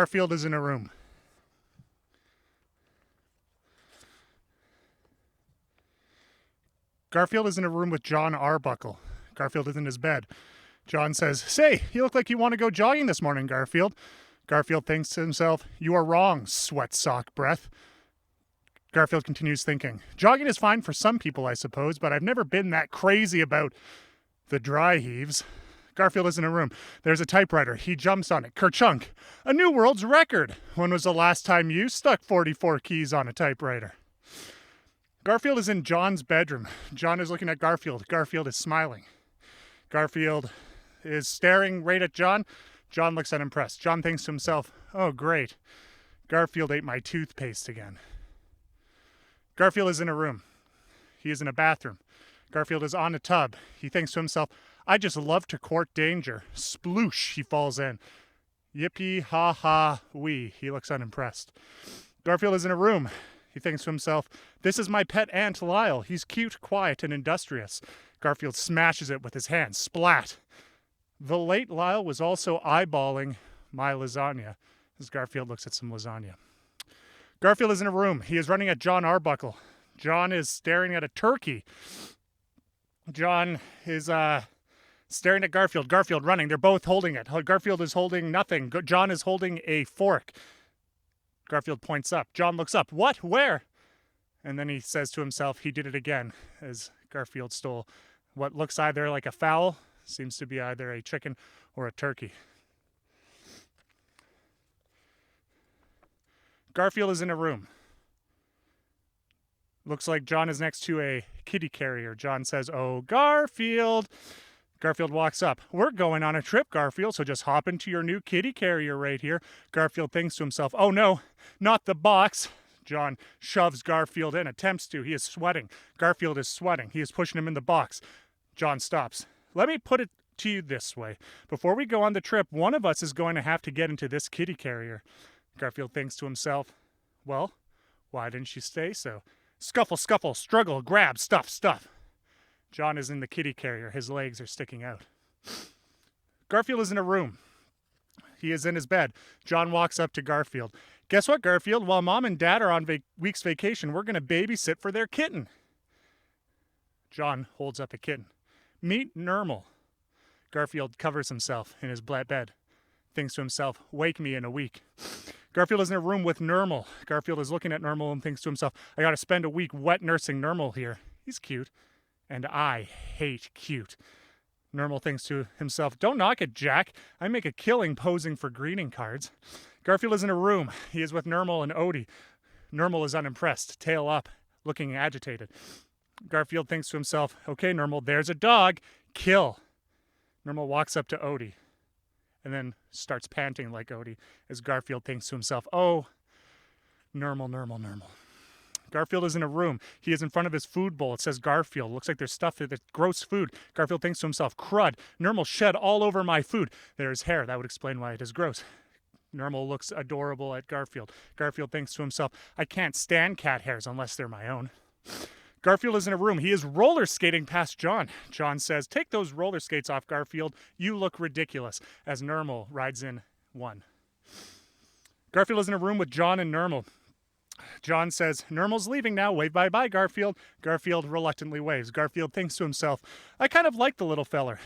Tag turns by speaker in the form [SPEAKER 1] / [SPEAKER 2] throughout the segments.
[SPEAKER 1] Garfield is in a room. Garfield is in a room with John Arbuckle. Garfield is in his bed. John says, "Say, you look like you want to go jogging this morning, Garfield." Garfield thinks to himself, "You are wrong, sweat sock breath." Garfield continues thinking, "Jogging is fine for some people, I suppose, but I've never been that crazy about the dry heaves." Garfield is in a room. There's a typewriter. He jumps on it. Kerchunk. A new world's record. When was the last time you stuck 44 keys on a typewriter? Garfield is in John's bedroom. John is looking at Garfield. Garfield is smiling. Garfield is staring right at John. John looks unimpressed. John thinks to himself, "Oh, great. Garfield ate my toothpaste again." Garfield is in a room. He is in a bathroom. Garfield is on a tub. He thinks to himself, "I just love to court danger." Sploosh, he falls in. Yippee, ha ha, wee. He looks unimpressed. Garfield is in a room. He thinks to himself, "This is my pet ant Lyle. He's cute, quiet, and industrious." Garfield smashes it with his hand. Splat. The late Lyle was also eyeballing my lasagna as Garfield looks at some lasagna. Garfield is in a room. He is running at John Arbuckle. John is staring at a turkey. John is staring at Garfield. Garfield running. They're both holding it. Garfield is holding nothing. John is holding a fork. Garfield points up. John looks up. "What? Where?" And then he says to himself, he did it again, as Garfield stole what looks either like a fowl, seems to be either a chicken or a turkey. Garfield is in a room. Looks like John is next to a kitty carrier. John says, "Oh, Garfield." Garfield walks up. "We're going on a trip, Garfield, so just hop into your new kitty carrier right here." Garfield thinks to himself, "Oh no, not the box." John shoves Garfield in, attempts to. He is sweating. Garfield is sweating. He is pushing him in the box. John stops. "Let me put it to you this way. Before we go on the trip, one of us is going to have to get into this kitty carrier." Garfield thinks to himself, "Well, why didn't you say so?" Scuffle, scuffle, struggle, grab, stuff. John is in the kitty carrier. His legs are sticking out. Garfield is in a room. He is in his bed. John walks up to Garfield. "Guess what, Garfield? While Mom and Dad are on week's vacation, we're going to babysit for their kitten." John holds up a kitten. "Meet Nermal." Garfield covers himself in his bed. Thinks to himself, "Wake me in a week." Garfield is in a room with Nermal. Garfield is looking at Nermal and thinks to himself, "I got to spend a week wet nursing Nermal here. He's cute. And I hate cute." Nermal thinks to himself, "Don't knock it, Jack. I make a killing posing for greeting cards." Garfield is in a room. He is with Nermal and Odie. Nermal is unimpressed, tail up, looking agitated. Garfield thinks to himself, "Okay, Nermal, there's a dog. Kill." Nermal walks up to Odie and then starts panting like Odie as Garfield thinks to himself, "Oh, Nermal. Garfield is in a room. He is in front of his food bowl. It says Garfield. Looks like there's stuff that's gross food. Garfield thinks to himself, "Crud. Nermal shed all over my food." There is hair. That would explain why it is gross. Nermal looks adorable at Garfield. Garfield thinks to himself, "I can't stand cat hairs unless they're my own." Garfield is in a room. He is roller skating past John. John says, "Take those roller skates off, Garfield. You look ridiculous," as Nermal rides in one. Garfield is in a room with John and Nermal. John says, "Nermal's leaving now. Wave bye-bye, Garfield." Garfield reluctantly waves. Garfield thinks to himself, "I kind of like the little feller,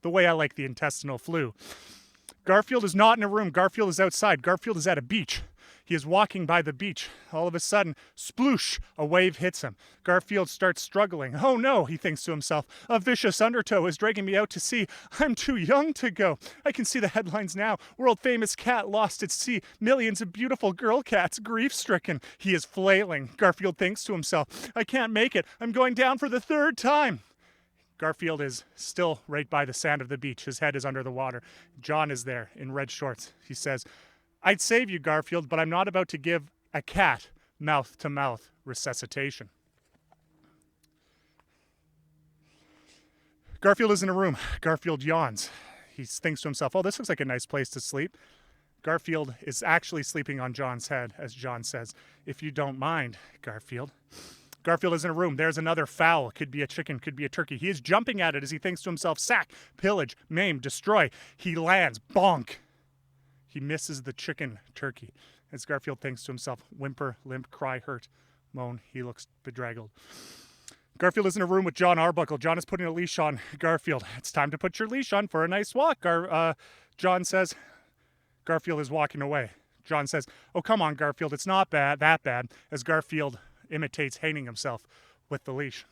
[SPEAKER 1] the way I like the intestinal flu." Garfield is not in a room. Garfield is outside. Garfield is at a beach. He is walking by the beach. All of a sudden, sploosh, a wave hits him. Garfield starts struggling. "Oh no," he thinks to himself. "A vicious undertow is dragging me out to sea. I'm too young to go. I can see the headlines now. World famous cat lost at sea. Millions of beautiful girl cats grief-stricken." He is flailing. Garfield thinks to himself, "I can't make it. I'm going down for the third time." Garfield is still right by the sand of the beach. His head is under the water. John is there in red shorts. He says, "I'd save you, Garfield, but I'm not about to give a cat mouth-to-mouth resuscitation." Garfield is in a room. Garfield yawns. He thinks to himself, "Oh, this looks like a nice place to sleep." Garfield is actually sleeping on John's head, as John says, "If you don't mind, Garfield." Garfield is in a room. There's another fowl. Could be a chicken, could be a turkey. He is jumping at it as he thinks to himself, "Sack, pillage, maim, destroy." He lands. Bonk. He misses the chicken turkey. As Garfield thinks to himself, whimper, limp, cry, hurt, moan. He looks bedraggled. Garfield is in a room with John Arbuckle. John is putting a leash on Garfield. It's time to put your leash on for a nice walk, John says. Garfield is walking away. John says, oh, come on, Garfield. It's not that bad, as Garfield imitates hanging himself with the leash.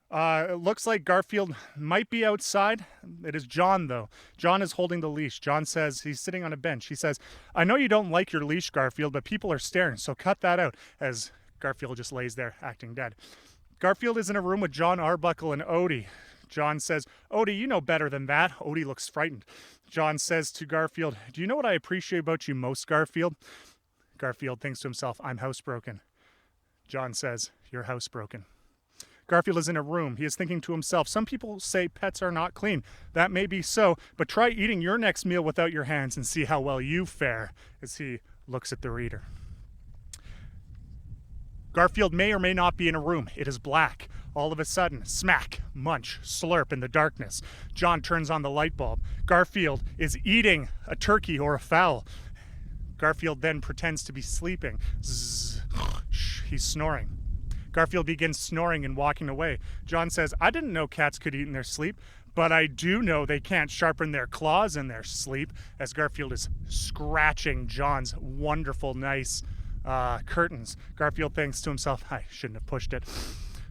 [SPEAKER 1] It looks like Garfield might be outside. It is John, though. John is holding the leash. John says, he's sitting on a bench. He says, I know you don't like your leash, Garfield, but people are staring, so cut that out, as Garfield just lays there acting dead. Garfield is in a room with John Arbuckle and Odie. John says, Odie, you know better than that. Odie looks frightened. John says to Garfield, do you know what I appreciate about you most, Garfield? Garfield thinks to himself, I'm housebroken. John says, you're housebroken. Garfield is in a room. He is thinking to himself, some people say pets are not clean. That may be so, but try eating your next meal without your hands and see how well you fare, as he looks at the reader. Garfield may or may not be in a room. It is black. All of a sudden, smack, munch, slurp in the darkness. John turns on the light bulb. Garfield is eating a turkey or a fowl. Garfield then pretends to be sleeping. Zzz, he's snoring. Garfield begins snoring and walking away. John says, I didn't know cats could eat in their sleep, but I do know they can't sharpen their claws in their sleep, as Garfield is scratching John's wonderful, nice curtains. Garfield thinks to himself, I shouldn't have pushed it.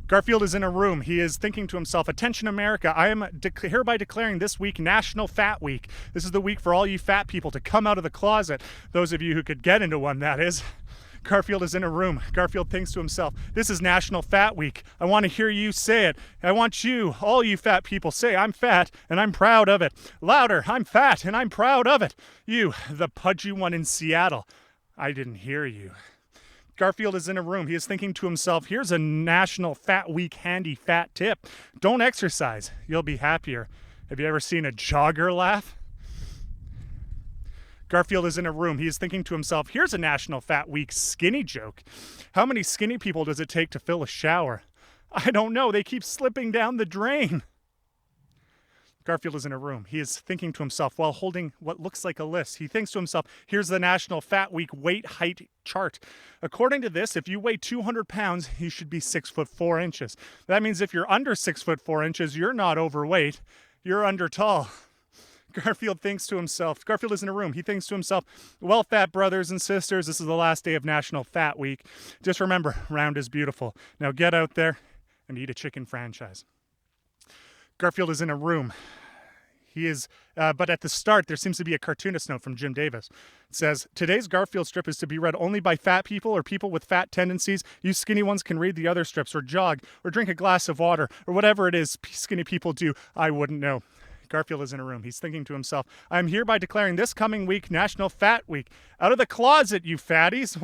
[SPEAKER 1] Garfield is in a room. He is thinking to himself, attention America, I am hereby declaring this week National Fat Week. This is the week for all you fat people to come out of the closet. Those of you who could get into one, that is. Garfield is in a room. Garfield thinks to himself, this is National Fat Week. I want to hear you say it. I want you, all you fat people, say I'm fat and I'm proud of it. Louder, I'm fat and I'm proud of it. You, the pudgy one in Seattle. I didn't hear you. Garfield is in a room. He is thinking to himself, here's a National Fat Week handy fat tip. Don't exercise. You'll be happier. Have you ever seen a jogger laugh? Garfield is in a room. He is thinking to himself, here's a National Fat Week skinny joke. How many skinny people does it take to fill a shower? I don't know. They keep slipping down the drain. Garfield is in a room. He is thinking to himself while holding what looks like a list. He thinks to himself, here's the National Fat Week weight height chart. According to this, if you weigh 200 pounds, you should be 6'4". That means if you're under 6'4", you're not overweight. You're under tall. Garfield thinks to himself, Garfield is in a room. He thinks to himself, well, fat brothers and sisters, this is the last day of National Fat Week. Just remember, round is beautiful. Now get out there and eat a chicken franchise. Garfield is in a room. He is, but at the start, there seems to be a cartoonist note from Jim Davis. It says, today's Garfield strip is to be read only by fat people or people with fat tendencies. You skinny ones can read the other strips or jog or drink a glass of water or whatever it is skinny people do. I wouldn't know. Garfield is in a room. He's thinking to himself, I am hereby declaring this coming week National Fat Week. Out of the closet, you fatties.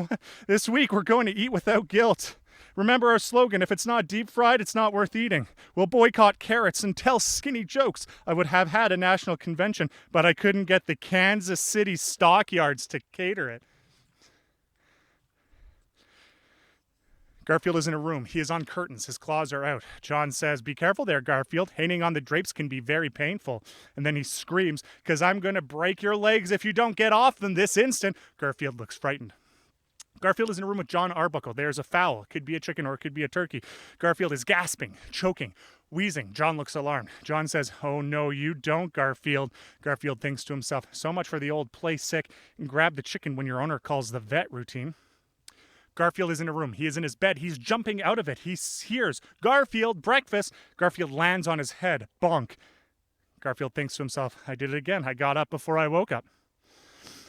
[SPEAKER 1] This week, we're going to eat without guilt. Remember our slogan, if it's not deep fried, it's not worth eating. We'll boycott carrots and tell skinny jokes. I would have had a national convention, but I couldn't get the Kansas City stockyards to cater it. Garfield is in a room. He is on curtains. His claws are out. John says, be careful there, Garfield. Hanging on the drapes can be very painful. And then he screams, because I'm going to break your legs if you don't get off them this instant. Garfield looks frightened. Garfield is in a room with John Arbuckle. There's a fowl. It could be a chicken or it could be a turkey. Garfield is gasping, choking, wheezing. John looks alarmed. John says, oh, no, you don't, Garfield. Garfield thinks to himself, so much for the old play sick and grab the chicken when your owner calls the vet routine. Garfield is in a room. He is in his bed. He's jumping out of it. He hears, Garfield, breakfast. Garfield lands on his head. Bonk. Garfield thinks to himself, I did it again. I got up before I woke up.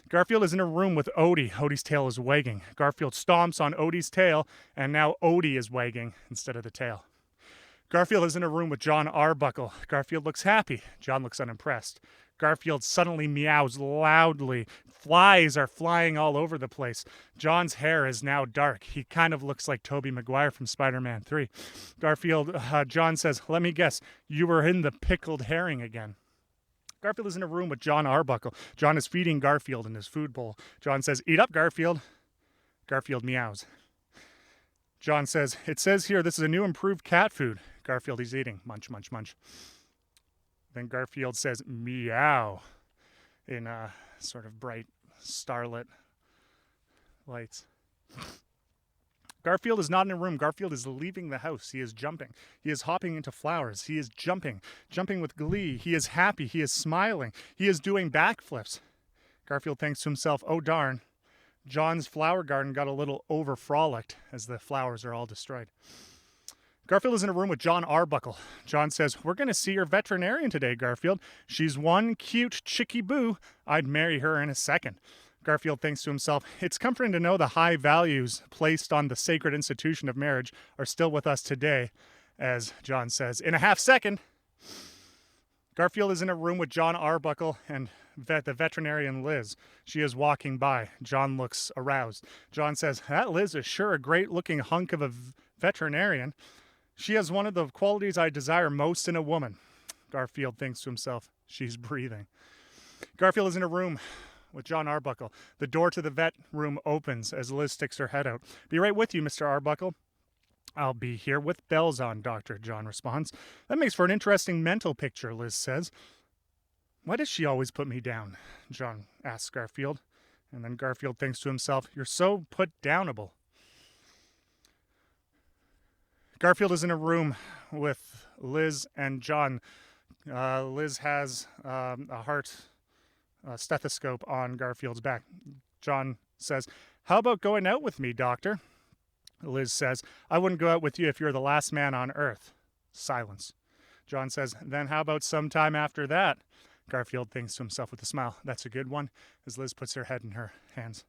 [SPEAKER 1] Garfield is in a room with Odie. Odie's tail is wagging. Garfield stomps on Odie's tail, and now Odie is wagging instead of the tail. Garfield is in a room with John Arbuckle. Garfield looks happy. John looks unimpressed. Garfield suddenly meows loudly. Flies are flying all over the place. John's hair is now dark. He kind of looks like Tobey Maguire from Spider-Man 3. John says, let me guess, you were in the pickled herring again. Garfield is in a room with John Arbuckle. John is feeding Garfield in his food bowl. John says, eat up, Garfield. Garfield meows. John says, it says here this is a new improved cat food. Garfield is eating. Munch, munch, munch. Then Garfield says, meow. in sort of bright starlit lights. Garfield is not in a room. Garfield is leaving the house. He is jumping. He is hopping into flowers. He is jumping with glee. He is happy. He is smiling. He is doing backflips. Garfield thinks to himself, oh darn, John's flower garden got a little over-frolicked as the flowers are all destroyed. Garfield is in a room with John Arbuckle. John says, we're going to see your veterinarian today, Garfield. She's one cute chickie boo. I'd marry her in a second. Garfield thinks to himself, it's comforting to know the high values placed on the sacred institution of marriage are still with us today, as John says, in a half second. Garfield is in a room with John Arbuckle and the veterinarian Liz. She is walking by. John looks aroused. John says, that Liz is sure a great-looking hunk of a veterinarian. She has one of the qualities I desire most in a woman. Garfield thinks to himself, she's breathing. Garfield is in a room with John Arbuckle. The door to the vet room opens as Liz sticks her head out. Be right with you, Mr. Arbuckle. I'll be here with bells on, Doctor, John responds. That makes for an interesting mental picture, Liz says. Why does she always put me down? John asks Garfield. And then Garfield thinks to himself, you're so put-downable. Garfield is in a room with Liz and John. Liz has a heart stethoscope on Garfield's back. John says, how about going out with me, Doctor? Liz says, I wouldn't go out with you if you're the last man on earth. Silence. John says, then how about sometime after that? Garfield thinks to himself with a smile, that's a good one, as Liz puts her head in her hands.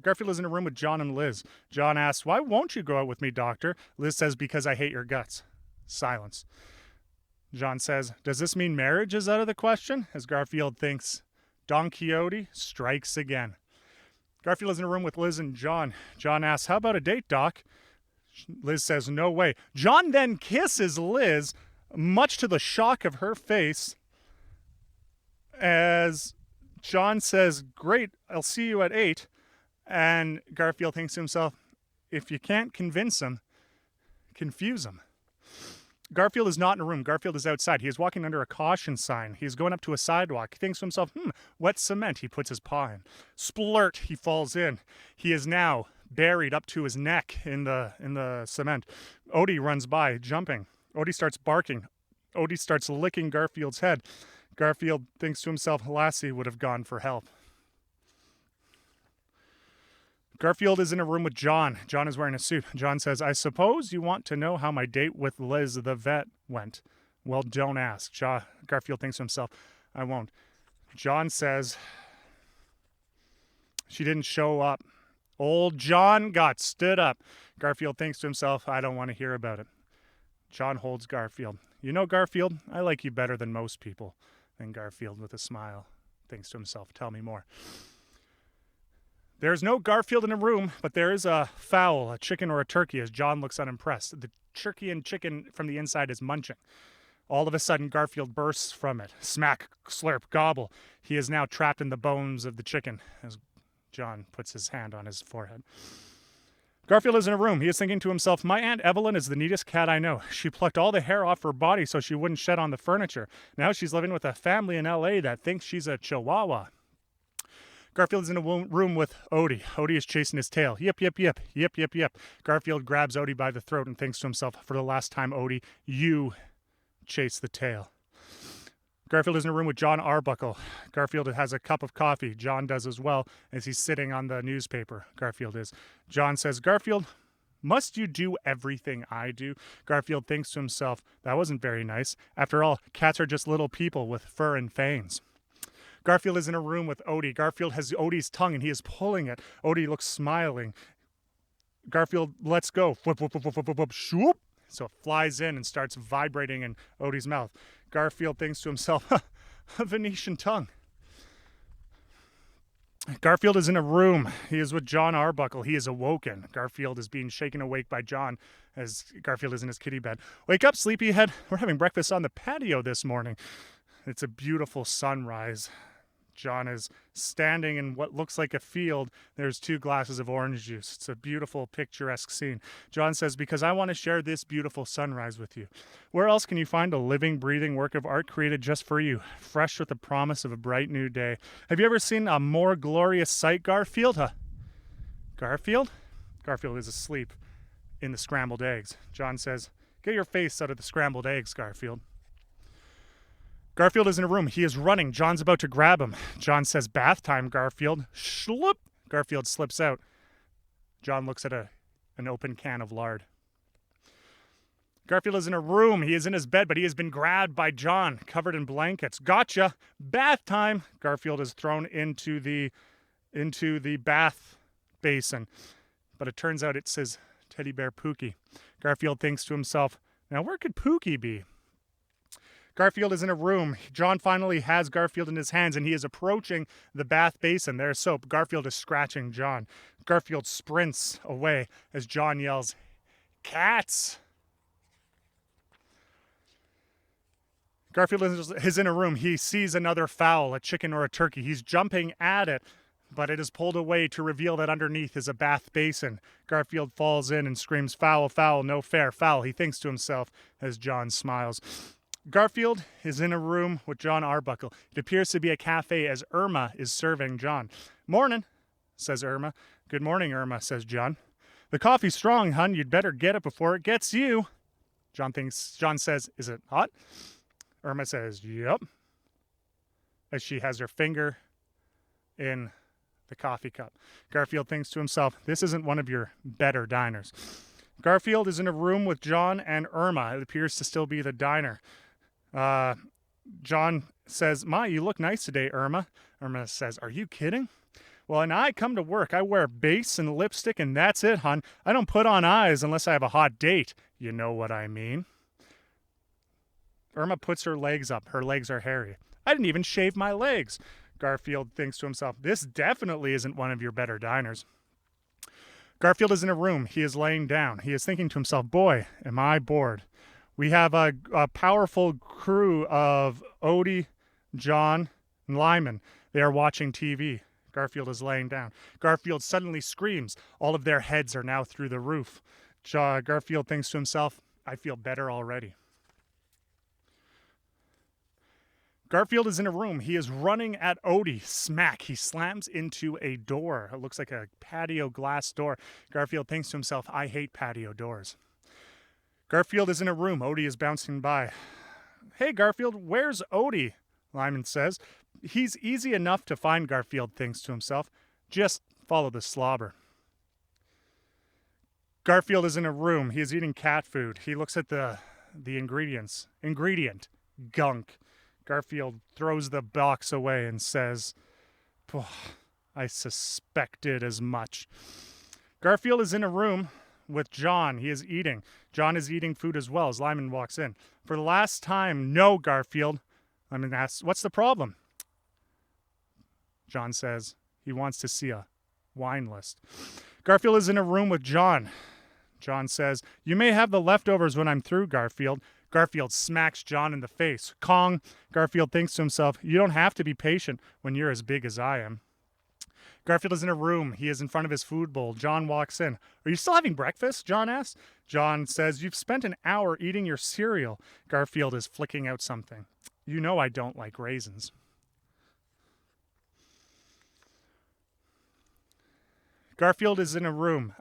[SPEAKER 1] Garfield is in a room with John and Liz. John asks, why won't you go out with me, Doctor? Liz says, because I hate your guts. Silence. John says, does this mean marriage is out of the question? As Garfield thinks, Don Quixote strikes again. Garfield is in a room with Liz and John. John asks, how about a date, Doc? Liz says, no way. John then kisses Liz, much to the shock of her face, as John says, great, I'll see you at 8. And Garfield thinks to himself, if you can't convince him, confuse him. Garfield is not in a room. Garfield is outside. He is walking under a caution sign. He is going up to a sidewalk. He thinks to himself, wet cement. He puts his paw in. Splurt, he falls in. He is now buried up to his neck in the cement. Odie runs by, jumping. Odie starts barking. Odie starts licking Garfield's head. Garfield thinks to himself, Lassie would have gone for help. Garfield is in a room with John. John is wearing a suit. John says, I suppose you want to know how my date with Liz the vet went. Well, don't ask. Garfield thinks to himself, I won't. John says, she didn't show up. Old John got stood up. Garfield thinks to himself, I don't want to hear about it. John holds Garfield. You know, Garfield, I like you better than most people. And Garfield, with a smile, thinks to himself, tell me more. There's no Garfield in a room, but there is a fowl, a chicken or a turkey, as John looks unimpressed. The turkey and chicken from the inside is munching. All of a sudden, Garfield bursts from it. Smack, slurp, gobble. He is now trapped in the bones of the chicken, as John puts his hand on his forehead. Garfield is in a room. He is thinking to himself, my Aunt Evelyn is the neatest cat I know. She plucked all the hair off her body so she wouldn't shed on the furniture. Now she's living with a family in L.A. that thinks she's a chihuahua. Garfield is in a room with Odie. Odie is chasing his tail. Yip, yip, yip, yip, yip, yip. Garfield grabs Odie by the throat and thinks to himself, for the last time, Odie, you chase the tail. Garfield is in a room with John Arbuckle. Garfield has a cup of coffee. John does as well, as he's sitting on the newspaper. Garfield is. John says, Garfield, must you do everything I do? Garfield thinks to himself, that wasn't very nice. After all, cats are just little people with fur and fangs. Garfield is in a room with Odie. Garfield has Odie's tongue and he is pulling it. Odie looks smiling. Garfield lets go. Whoop, whoop, whoop, whoop, whoop, whoop, shoop. So it flies in and starts vibrating in Odie's mouth. Garfield thinks to himself, a Venetian tongue. Garfield is in a room. He is with John Arbuckle. He is awoken. Garfield is being shaken awake by John as Garfield is in his kitty bed. Wake up, sleepyhead. We're having breakfast on the patio this morning. It's a beautiful sunrise. John is standing in what looks like a field. There's 2 glasses of orange juice. It's a beautiful, picturesque scene. John says, because I want to share this beautiful sunrise with you. Where else can you find a living, breathing work of art created just for you, fresh with the promise of a bright new day? Have you ever seen a more glorious sight, Garfield? Garfield? Garfield is asleep in the scrambled eggs. John says, get your face out of the scrambled eggs, Garfield. Garfield is in a room. He is running. John's about to grab him. John says, bath time, Garfield. Schloop. Garfield slips out. John looks at an open can of lard. Garfield is in a room. He is in his bed, but he has been grabbed by John, covered in blankets. Gotcha. Bath time. Garfield is thrown into the bath basin. But it turns out it's his teddy bear Pookie. Garfield thinks to himself, now where could Pookie be? Garfield is in a room. John finally has Garfield in his hands, and he is approaching the bath basin. There's soap. Garfield is scratching John. Garfield sprints away as John yells, cats! Garfield is in a room. He sees another fowl, a chicken or a turkey. He's jumping at it, but it is pulled away to reveal that underneath is a bath basin. Garfield falls in and screams, foul, foul, no fair, foul. He thinks to himself as John smiles. Garfield is in a room with John Arbuckle. It appears to be a cafe as Irma is serving John. Morning, says Irma. Good morning, Irma, says John. The coffee's strong, hun. You'd better get it before it gets you. John says, is it hot? Irma says, yep. As she has her finger in the coffee cup. Garfield thinks to himself, this isn't one of your better diners. Garfield is in a room with John and Irma. It appears to still be the diner. John says, Ma, you look nice today, Irma. Irma says, are you kidding? Well, when I come to work, I wear base and lipstick, and that's it, hon. I don't put on eyes unless I have a hot date. You know what I mean. Irma puts her legs up. Her legs are hairy. I didn't even shave my legs. Garfield thinks to himself, this definitely isn't one of your better diners. Garfield is in a room. He is laying down. He is thinking to himself, boy, am I bored. We have a powerful crew of Odie, John, and Lyman. They are watching TV. Garfield is laying down. Garfield suddenly screams. All of their heads are now through the roof. Garfield thinks to himself, I feel better already. Garfield is in a room. He is running at Odie. Smack. He slams into a door. It looks like a patio glass door. Garfield thinks to himself, I hate patio doors. Garfield is in a room. Odie is bouncing by. Hey, Garfield, where's Odie? Lyman says. He's easy enough to find, Garfield thinks to himself. Just follow the slobber. Garfield is in a room. He is eating cat food. He looks at the ingredients. Ingredient. Gunk. Garfield throws the box away and says, I suspected as much. Garfield is in a room with John. He is eating. John is eating food as well as Lyman walks in. For the last time, no, Garfield. Lyman asks, what's the problem? John says he wants to see a wine list. Garfield is in a room with John. John says, you may have the leftovers when I'm through, Garfield. Garfield smacks John in the face. Kong. Garfield thinks to himself, you don't have to be patient when you're as big as I am. Garfield is in a room. He is in front of his food bowl. John walks in. Are you still having breakfast? John asks. John says, you've spent an hour eating your cereal. Garfield is flicking out something. You know I don't like raisins. Garfield is in a room.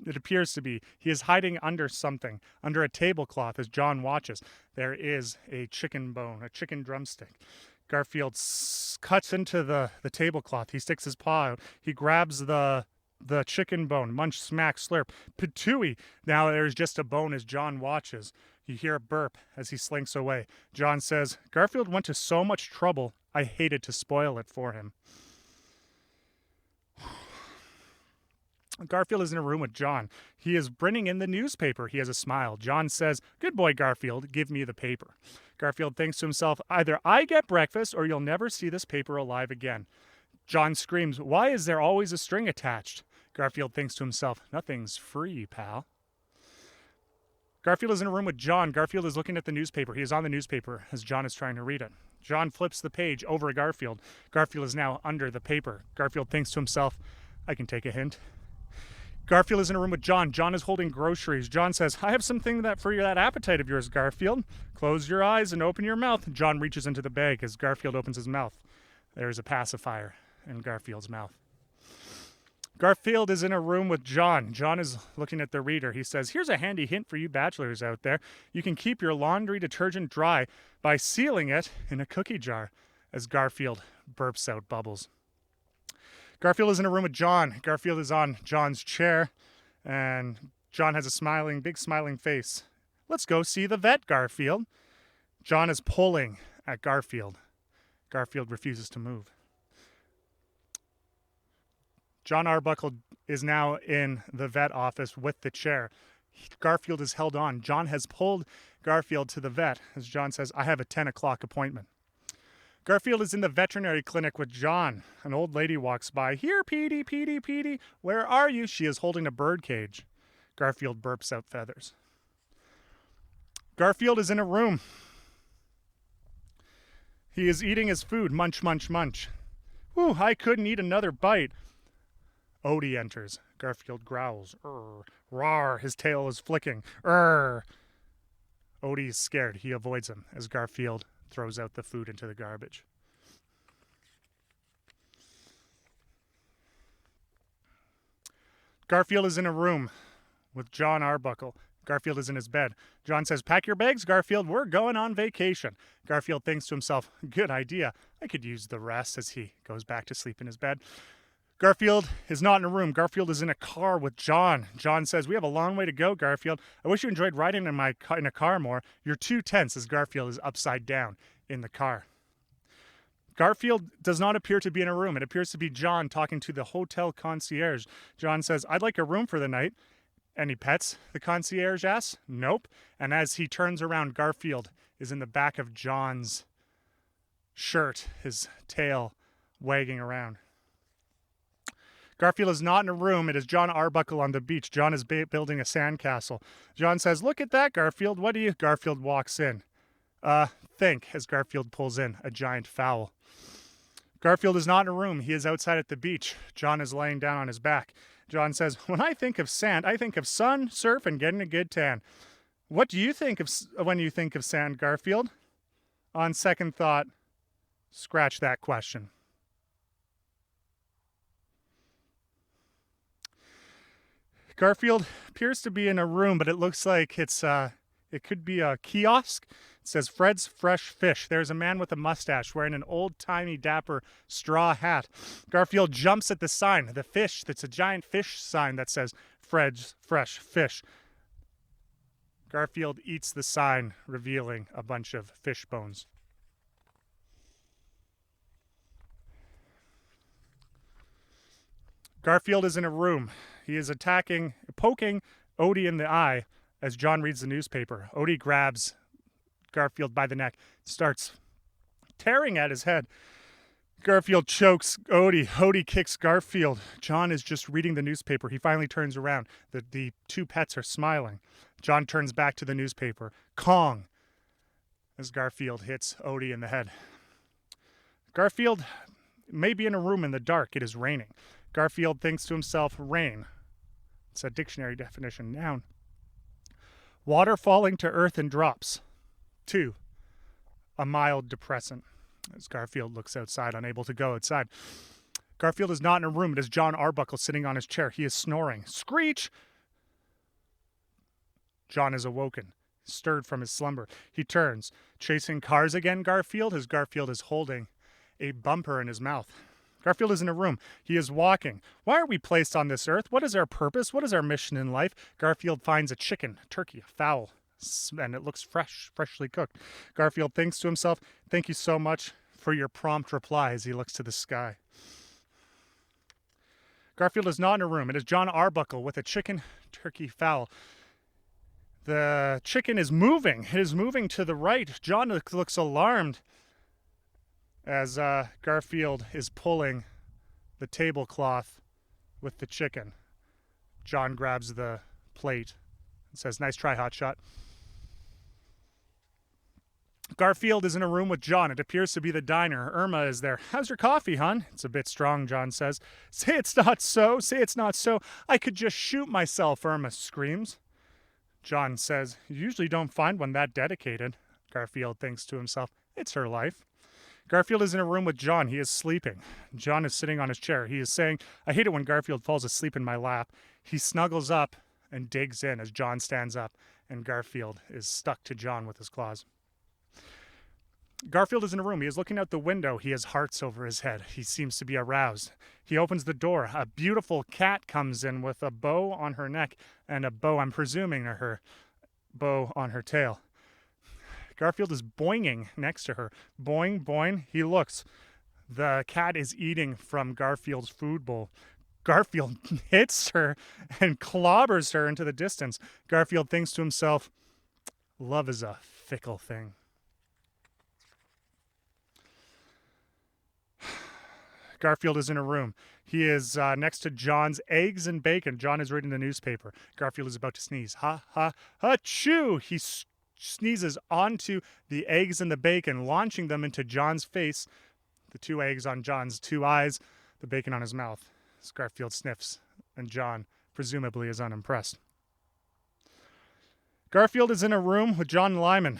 [SPEAKER 1] It appears to be. He is hiding under something, under a tablecloth as John watches. There is a chicken bone, a chicken drumstick. Garfield cuts into the tablecloth. He sticks his paw out. He grabs the chicken bone. Munch, smack, slurp. Patooey. Now there's just a bone as John watches. You hear a burp as he slinks away. John says, Garfield went to so much trouble, I hated to spoil it for him. Garfield is in a room with John. He is bringing in the newspaper. He has a smile. John says, good boy, Garfield, give me the paper. Garfield thinks to himself, either I get breakfast or you'll never see this paper alive again. John screams, why is there always a string attached? Garfield thinks to himself, nothing's free, pal. Garfield is in a room with John. Garfield is looking at the newspaper. He is on the newspaper as John is trying to read it. John flips the page over at Garfield. Garfield is now under the paper. Garfield thinks to himself, I can take a hint. Garfield is in a room with John. John is holding groceries. John says, I have something for that appetite of yours, Garfield. Close your eyes and open your mouth. John reaches into the bag as Garfield opens his mouth. There is a pacifier in Garfield's mouth. Garfield is in a room with John. John is looking at the reader. He says, here's a handy hint for you bachelors out there. You can keep your laundry detergent dry by sealing it in a cookie jar, as Garfield burps out bubbles. Garfield is in a room with John. Garfield is on John's chair, and John has a big smiling face. Let's go see the vet, Garfield. John is pulling at Garfield. Garfield refuses to move. John Arbuckle is now in the vet office with the chair. Garfield is held on. John has pulled Garfield to the vet as John says, I have a 10 o'clock appointment. Garfield is in the veterinary clinic with John. An old lady walks by. Here, Petey, Petey, Petey. Where are you? She is holding a bird cage. Garfield burps out feathers. Garfield is in a room. He is eating his food. Munch, munch, munch. Ooh, I couldn't eat another bite. Odie enters. Garfield growls. Rawr. His tail is flicking. Odie is scared. He avoids him as Garfield throws out the food into the garbage. Garfield is in a room with John Arbuckle. Garfield is in his bed. John says, pack your bags, Garfield. We're going on vacation. Garfield thinks to himself, good idea. I could use the rest as he goes back to sleep in his bed. Garfield is not in a room. Garfield is in a car with John. John says, we have a long way to go, Garfield. I wish you enjoyed riding in a car more. You're too tense as Garfield is upside down in the car. Garfield does not appear to be in a room. It appears to be John talking to the hotel concierge. John says, I'd like a room for the night. Any pets? The concierge asks. Nope. And as he turns around, Garfield is in the back of John's shirt, his tail wagging around. Garfield is not in a room. It is John Arbuckle on the beach. John is building a sandcastle. John says, look at that, Garfield. What do you... Garfield walks in. Think, as Garfield pulls in a giant fowl. Garfield is not in a room. He is outside at the beach. John is laying down on his back. John says, when I think of sand, I think of sun, surf, and getting a good tan. What do you think of when you think of sand, Garfield? On second thought, scratch that question. Garfield appears to be in a room, but it looks like it could be a kiosk. It says Fred's Fresh Fish. There's a man with a mustache wearing an old-timey dapper straw hat. Garfield jumps at the sign, the fish. That's a giant fish sign that says Fred's Fresh Fish. Garfield eats the sign, revealing a bunch of fish bones. Garfield is in a room. He is poking Odie in the eye as John reads the newspaper. Odie grabs Garfield by the neck, starts tearing at his head. Garfield chokes Odie. Odie kicks Garfield. John is just reading the newspaper. He finally turns around. The two pets are smiling. John turns back to the newspaper. Kong, as Garfield hits Odie in the head. Garfield may be in a room in the dark. It is raining. Garfield thinks to himself, rain. It's a dictionary definition. Noun. Water falling to earth in drops. 2. A mild depressant. As Garfield looks outside, unable to go outside. Garfield is not in a room. It is John Arbuckle sitting on his chair. He is snoring. Screech! John is awoken, stirred from his slumber. He turns. Chasing cars again, Garfield, as Garfield is holding a bumper in his mouth. Garfield is in a room. He is walking. Why are we placed on this earth? What is our purpose? What is our mission in life? Garfield finds a chicken, a turkey, a fowl, and it looks freshly cooked. Garfield thinks to himself, thank you so much for your prompt reply as he looks to the sky. Garfield is not in a room. It is John Arbuckle with a chicken, turkey, fowl. The chicken is moving. It is moving to the right. John looks alarmed as Garfield is pulling the tablecloth with the chicken. John grabs the plate It says, nice try, hotshot. Garfield is in a room with John. It appears to be the diner. Irma is there. How's your coffee, hon? It's a bit strong, John says. Say it's not so. Say it's not so. I could just shoot myself, Irma screams. John says, you usually don't find one that dedicated. Garfield thinks to himself, it's her life. Garfield is in a room with John. He is sleeping. John is sitting on his chair. He is saying, I hate it when Garfield falls asleep in my lap. He snuggles up and digs in as John stands up, and Garfield is stuck to John with his claws. Garfield is in a room. He is looking out the window. He has hearts over his head. He seems to be aroused. He opens the door. A beautiful cat comes in with a bow on her neck and a bow, I'm presuming, her bow on her tail. Garfield is boinging next to her. Boing, boing. He looks. The cat is eating from Garfield's food bowl. Garfield hits her and clobbers her into the distance. Garfield thinks to himself, love is a fickle thing. Garfield is in a room. He is next to John's eggs and bacon. John is reading the newspaper. Garfield is about to sneeze. Ha, ha, ha-choo! He sneezes onto the eggs and the bacon, launching them into John's face. The 2 eggs on John's 2 eyes, the bacon on his mouth. As Garfield sniffs, and John presumably is unimpressed. Garfield is in a room with John Lyman.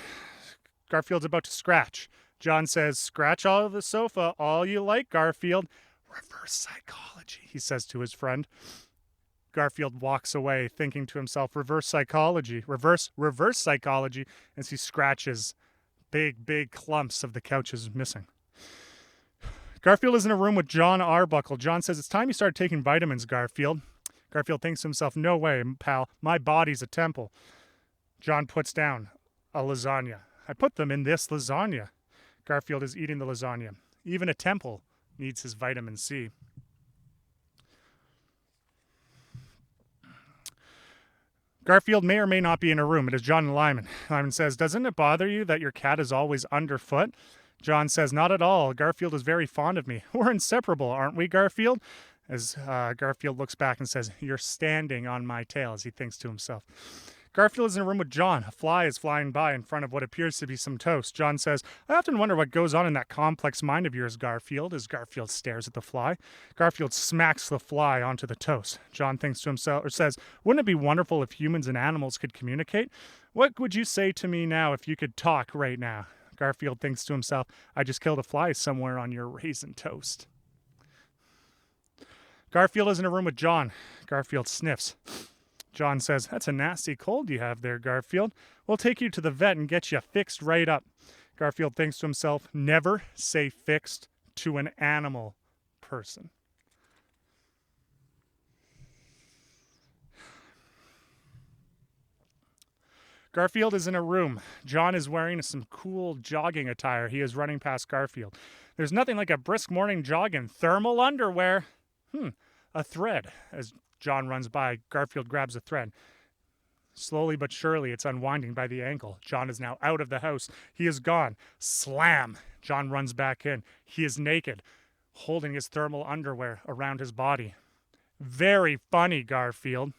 [SPEAKER 1] Garfield's about to scratch. John says, scratch all of the sofa, all you like, Garfield. Reverse psychology, he says to his friend. Garfield walks away, thinking to himself, reverse psychology, reverse psychology, as he scratches big clumps of the couches missing. Garfield is in a room with John Arbuckle. John says, it's time you started taking vitamins, Garfield. Garfield thinks to himself, no way, pal, my body's a temple. John puts down a lasagna. I put them in this lasagna. Garfield is eating the lasagna. Even a temple needs his vitamin C. Garfield may or may not be in a room. It is John Lyman. Lyman says, doesn't it bother you that your cat is always underfoot? John says, not at all. Garfield is very fond of me. We're inseparable, aren't we, Garfield? As Garfield looks back and says, you're standing on my tail, as he thinks to himself. Garfield is in a room with John. A fly is flying by in front of what appears to be some toast. John says, I often wonder what goes on in that complex mind of yours, Garfield, as Garfield stares at the fly. Garfield smacks the fly onto the toast. John thinks to himself, or says, wouldn't it be wonderful if humans and animals could communicate? What would you say to me now if you could talk right now? Garfield thinks to himself, I just killed a fly somewhere on your raisin toast. Garfield is in a room with John. Garfield sniffs. John says, that's a nasty cold you have there, Garfield. We'll take you to the vet and get you fixed right up. Garfield thinks to himself, never say fixed to an animal person. Garfield is in a room. John is wearing some cool jogging attire. He is running past Garfield. There's nothing like a brisk morning jog in thermal underwear. A thread. As John runs by, Garfield grabs a thread. Slowly but surely, it's unwinding by the ankle. John is now out of the house. He is gone. Slam! John runs back in. He is naked, holding his thermal underwear around his body. Very funny, Garfield.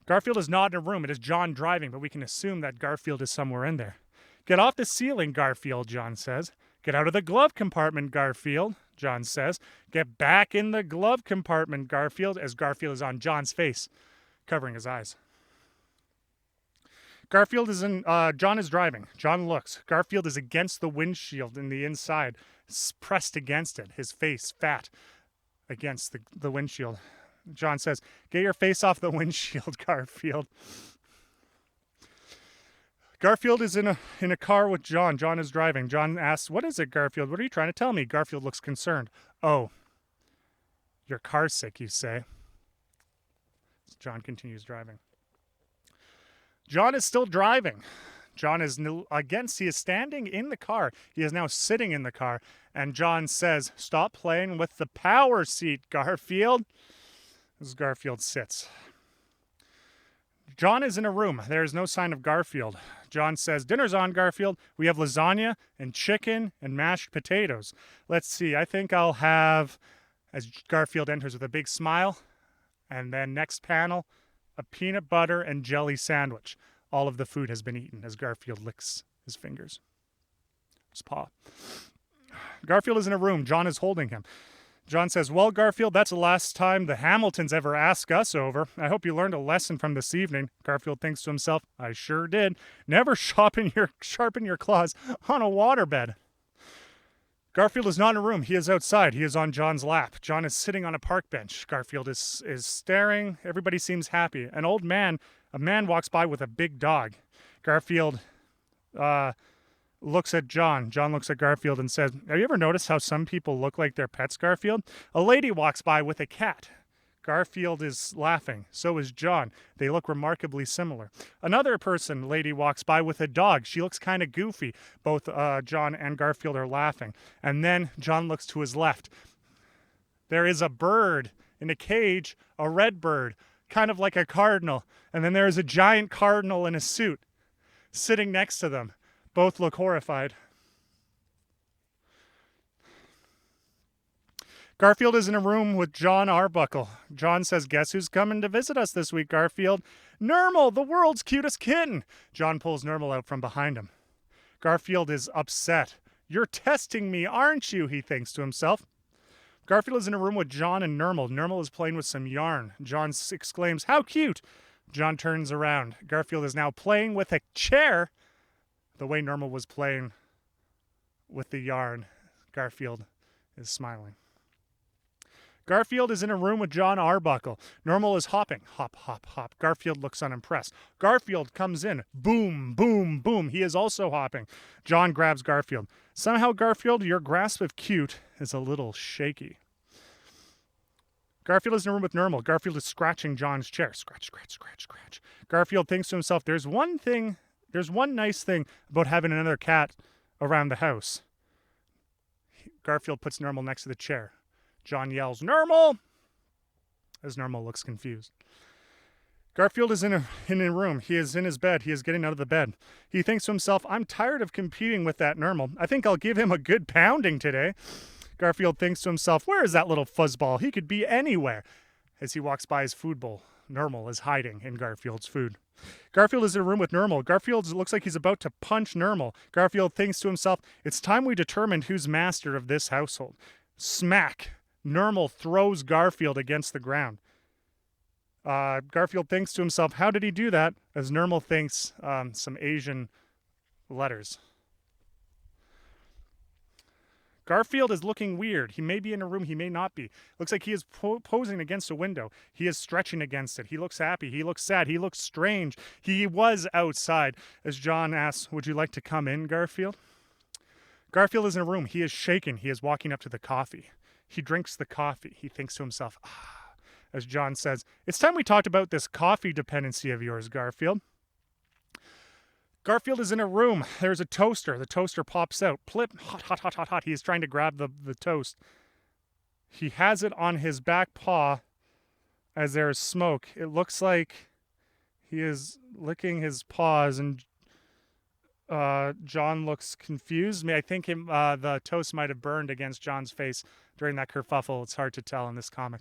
[SPEAKER 1] Garfield is not in a room. It is John driving, but we can assume that Garfield is somewhere in there. Get off the ceiling, Garfield, John says. Get out of the glove compartment, Garfield, John says. Get back in the glove compartment, Garfield, as Garfield is on John's face, covering his eyes. Garfield is in, John is driving. John looks. Garfield is against the windshield in the inside, pressed against it, his face fat against the windshield. John says, get your face off the windshield, Garfield. Garfield is in a car with John. John is driving. John asks, what is it, Garfield? What are you trying to tell me? Garfield looks concerned. Oh, your car's sick, you say. John continues driving. John is still driving. John is he is standing in the car. He is now sitting in the car. And John says, stop playing with the power seat, Garfield. As Garfield sits. John is in a room. There is no sign of Garfield. John says, dinner's on, Garfield. We have lasagna and chicken and mashed potatoes. Let's see. I think I'll have, as Garfield enters with a big smile, and then next panel, a a peanut butter and jelly sandwich. All of the food has been eaten as Garfield licks his fingers. His paw. Garfield is in a room. John is holding him. John says, well, Garfield, that's the last time the Hamiltons ever asked us over. I hope you learned a lesson from this evening. Garfield thinks to himself, I sure did. Never sharpen your claws on a waterbed. Garfield is not in a room. He is outside. He is on John's lap. John is sitting on a park bench. Garfield is staring. Everybody seems happy. A man walks by with a big dog. Garfield looks at John. John looks at Garfield and says, have you ever noticed how some people look like their pets, Garfield? A lady walks by with a cat. Garfield is laughing. So is John. They look remarkably similar. Another lady walks by with a dog. She looks kind of goofy. Both John and Garfield are laughing. And then John looks to his left. There is a bird in a cage, a red bird, kind of like a cardinal. And then there is a giant cardinal in a suit sitting next to them. Both look horrified. Garfield is in a room with John Arbuckle. John says, guess who's coming to visit us this week, Garfield? Nermal, the world's cutest kitten. John pulls Nermal out from behind him. Garfield is upset. You're testing me, aren't you? He thinks to himself. Garfield is in a room with John and Nermal. Nermal is playing with some yarn. John exclaims, how cute. John turns around. Garfield is now playing with a chair. The way Nermal was playing with the yarn, Garfield is smiling. Garfield is in a room with John Arbuckle. Nermal is hopping. Hop, hop, hop. Garfield looks unimpressed. Garfield comes in. Boom, boom, boom. He is also hopping. John grabs Garfield. Somehow, Garfield, your grasp of cute is a little shaky. Garfield is in a room with Nermal. Garfield is scratching John's chair. Scratch, scratch, scratch, scratch. Garfield thinks to himself, there's one nice thing about having another cat around the house. Garfield puts Nermal next to the chair. John yells, Nermal! As Nermal looks confused. Garfield is in a room. He is in his bed. He is getting out of the bed. He thinks to himself, I'm tired of competing with that Nermal. I think I'll give him a good pounding today. Garfield thinks to himself, where is that little fuzzball? He could be anywhere. As he walks by his food bowl, Nermal is hiding in Garfield's food. Garfield is in a room with Nermal. Garfield looks like he's about to punch Nermal. Garfield thinks to himself, it's time we determined who's master of this household. Smack! Nermal throws Garfield against the ground. Garfield thinks to himself, how did he do that? As Nermal thinks some Asian letters. Garfield is looking weird. He may be in a room, he may not be. Looks like he is posing against a window. He is stretching against it. He looks happy. He looks sad. He looks strange. He was outside. As John asks, would you like to come in, Garfield? Garfield is in a room. He is shaking. He is walking up to the coffee. He drinks the coffee. He thinks to himself, as John says, it's time we talked about this coffee dependency of yours, Garfield. Garfield is in a room. There's a toaster. The toaster pops out. Plip, hot, hot, hot, hot, hot. He is trying to grab the toast. He has it on his back paw as there is smoke. It looks like he is licking his paws, and John looks confused. I think the toast might have burned against John's face during that kerfuffle. It's hard to tell in this comic.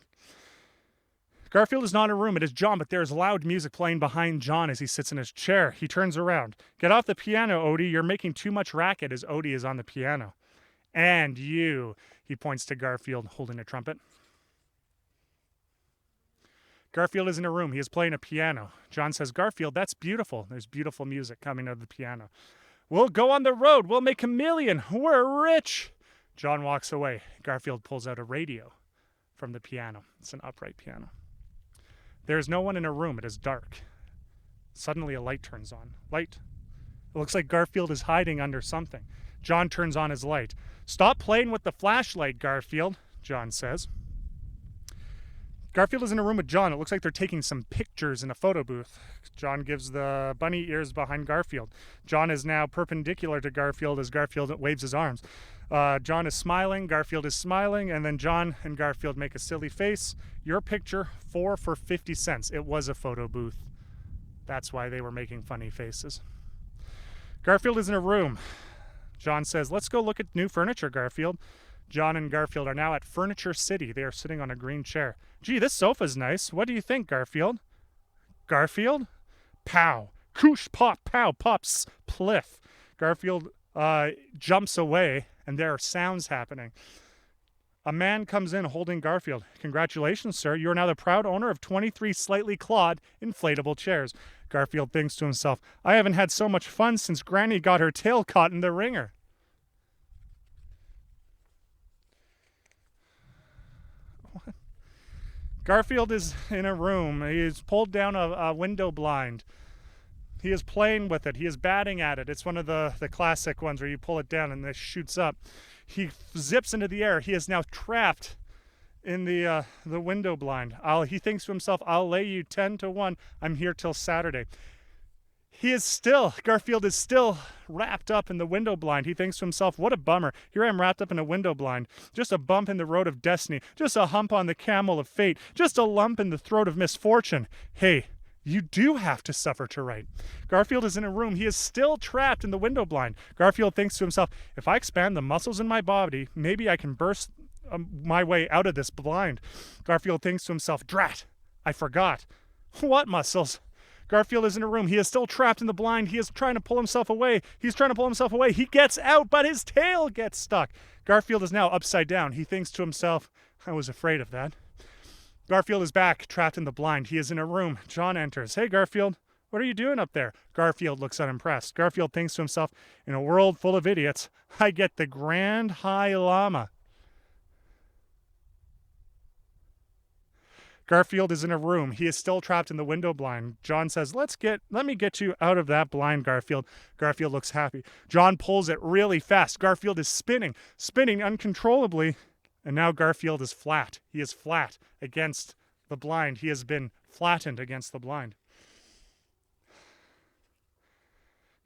[SPEAKER 1] Garfield is not in a room. It is John, but there is loud music playing behind John as he sits in his chair. He turns around. Get off the piano, Odie. You're making too much racket, as Odie is on the piano. And you, he points to Garfield holding a trumpet. Garfield is in a room. He is playing a piano. John says, Garfield, that's beautiful. There's beautiful music coming out of the piano. We'll go on the road. We'll make $1 million. We're rich. John walks away. Garfield pulls out a radio from the piano. It's an upright piano. There is no one in a room. It is dark. Suddenly a light turns on. Light. It looks like Garfield is hiding under something. John turns on his light. Stop playing with the flashlight, Garfield, John says. Garfield is in a room with John. It looks like they're taking some pictures in a photo booth. John gives the bunny ears behind Garfield. John is now perpendicular to Garfield as Garfield waves his arms. John is smiling, Garfield is smiling, and then John and Garfield make a silly face. Your picture, 4 for 50 cents. It was a photo booth. That's why they were making funny faces. Garfield is in a room. John says, let's go look at new furniture, Garfield. John and Garfield are now at Furniture City. They are sitting on a green chair. Gee, this sofa's nice. What do you think, Garfield? Garfield? Pow. Koosh, pop, pow, pops, pliff. Garfield jumps away, and there are sounds happening. A man comes in holding Garfield. Congratulations, sir. You are now the proud owner of 23 slightly clawed inflatable chairs. Garfield thinks to himself, I haven't had so much fun since Granny got her tail caught in the wringer. What? Garfield is in a room. He has pulled down a window blind. He is playing with it. He is batting at it. It's one of the classic ones where you pull it down and it shoots up. He zips into the air. He is now trapped in the window blind. He thinks to himself, I'll lay you 10-1. I'm here till Saturday. Garfield is still wrapped up in the window blind. He thinks to himself, what a bummer. Here I am wrapped up in a window blind. Just a bump in the road of destiny. Just a hump on the camel of fate. Just a lump in the throat of misfortune. Hey, you do have to suffer to write. Garfield is in a room. He is still trapped in the window blind. Garfield thinks to himself, if I expand the muscles in my body, maybe I can burst my way out of this blind. Garfield thinks to himself, drat, I forgot. What muscles? Garfield is in a room. He is still trapped in the blind. He is trying to pull himself away. He gets out, but his tail gets stuck. Garfield is now upside down. He thinks to himself, I was afraid of that. Garfield is back, trapped in the blind. He is in a room. John enters. Hey, Garfield, what are you doing up there? Garfield looks unimpressed. Garfield thinks to himself, in a world full of idiots, I get the Grand High Llama. Garfield is in a room. He is still trapped in the window blind. John says, let me get you out of that blind, Garfield. Garfield looks happy. John pulls it really fast. Garfield is spinning uncontrollably. And now Garfield is flat. He is flat against the blind. He has been flattened against the blind.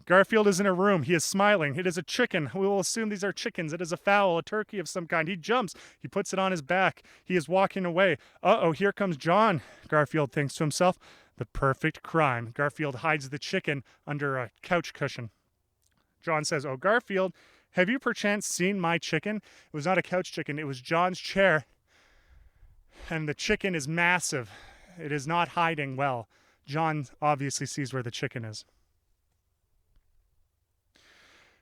[SPEAKER 1] Garfield is in a room. He is smiling. It is a chicken. We will assume these are chickens. It is a fowl, a turkey of some kind. He jumps. He puts it on his back. He is walking away. Uh-oh, here comes John. Garfield thinks to himself, the perfect crime. Garfield hides the chicken under a couch cushion. John says, oh, Garfield, have you perchance seen my chicken? It was not a couch chicken. It was John's chair. And the chicken is massive. It is not hiding well. John obviously sees where the chicken is.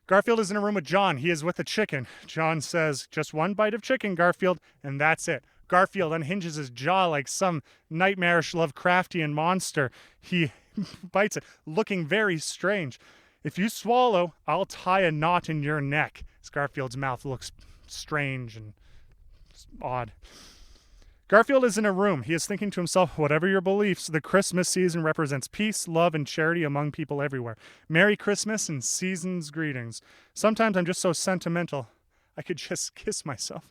[SPEAKER 1] Garfield is in a room with John. He is with the chicken. John says, just one bite of chicken, Garfield, and that's it. Garfield unhinges his jaw like some nightmarish Lovecraftian monster. He bites it, looking very strange. If you swallow, I'll tie a knot in your neck. Garfield's mouth looks strange and odd. Garfield is in a room. He is thinking to himself, whatever your beliefs, the Christmas season represents peace, love, and charity among people everywhere. Merry Christmas and season's greetings. Sometimes I'm just so sentimental, I could just kiss myself.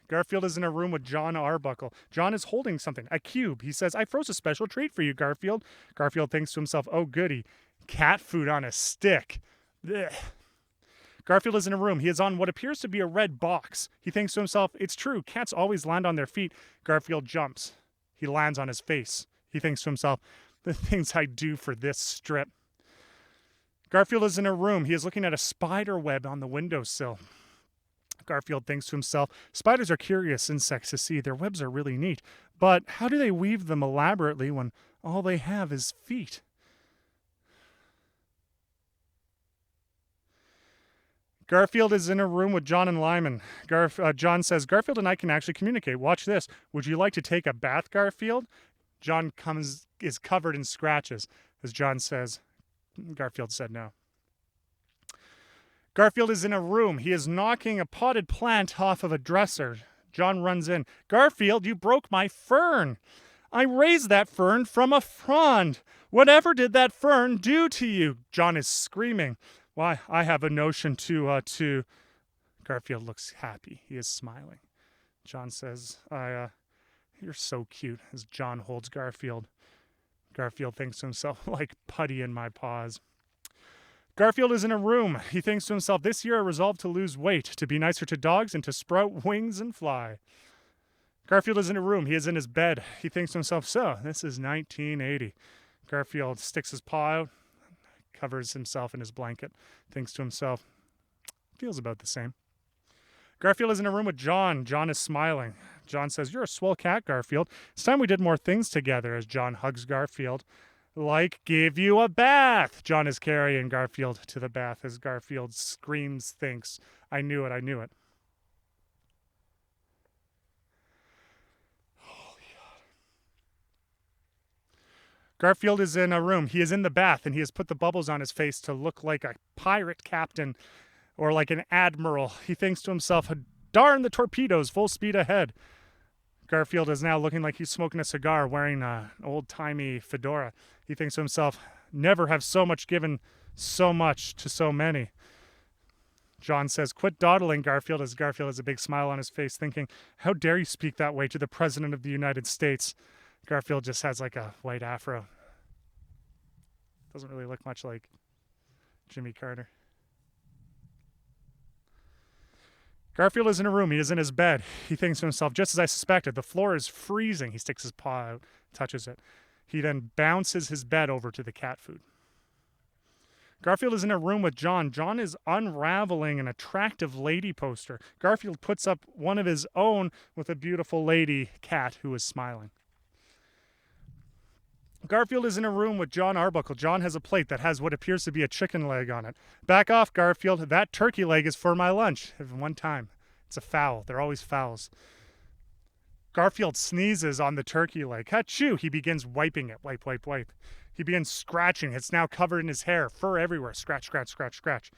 [SPEAKER 1] Garfield is in a room with John Arbuckle. John is holding something, a cube. He says, I froze a special treat for you, Garfield. Garfield thinks to himself, oh, goody. Cat food on a stick. Ugh. Garfield is in a room. He is on what appears to be a red box. He thinks to himself, it's true, cats always land on their feet. Garfield jumps. He lands on his face. He thinks to himself, the things I do for this strip. Garfield is in a room. He is looking at a spider web on the windowsill. Garfield thinks to himself, spiders are curious insects to see. Their webs are really neat. But how do they weave them elaborately when all they have is feet? Garfield is in a room with John and Lyman. John says, Garfield and I can actually communicate. Watch this. Would you like to take a bath, Garfield? John is covered in scratches. As John says, Garfield said no. Garfield is in a room. He is knocking a potted plant off of a dresser. John runs in. Garfield, you broke my fern. I raised that fern from a frond. Whatever did that fern do to you? John is screaming. Why, I have a notion to... Garfield looks happy. He is smiling. John says, you're so cute, as John holds Garfield. Garfield thinks to himself, like putty in my paws. Garfield is in a room. He thinks to himself, this year I resolved to lose weight, to be nicer to dogs, and to sprout wings and fly. Garfield is in a room. He is in his bed. He thinks to himself, so, this is 1980. Garfield sticks his paw out, covers himself in his blanket, thinks to himself, feels about the same. Garfield is in a room with John. John is smiling. John says, "You're a swell cat, Garfield. It's time we did more things together," as John hugs Garfield. "Like give you a bath." John is carrying Garfield to the bath as Garfield screams, thinks, "I knew it, I knew it." Garfield is in a room. He is in the bath, and he has put the bubbles on his face to look like a pirate captain or like an admiral. He thinks to himself, "Darn the torpedoes, full speed ahead." Garfield is now looking like he's smoking a cigar, wearing an old-timey fedora. He thinks to himself, "Never have so much given so much to so many." John says, "Quit dawdling, Garfield," as Garfield has a big smile on his face, thinking, "How dare you speak that way to the President of the United States?" Garfield just has like a white afro. Doesn't really look much like Jimmy Carter. Garfield is in a room. He is in his bed. He thinks to himself, just as I suspected, the floor is freezing. He sticks his paw out, touches it. He then bounces his bed over to the cat food. Garfield is in a room with John. John is unraveling an attractive lady poster. Garfield puts up one of his own with a beautiful lady cat who is smiling. Garfield is in a room with John Arbuckle. John has a plate that has what appears to be a chicken leg on it. "Back off, Garfield. That turkey leg is for my lunch." One time. It's a foul. They're always fouls. Garfield sneezes on the turkey leg. "Achoo!" He begins wiping it. Wipe, wipe, wipe. He begins scratching. It's now covered in his hair. Fur everywhere. Scratch, scratch, scratch, scratch.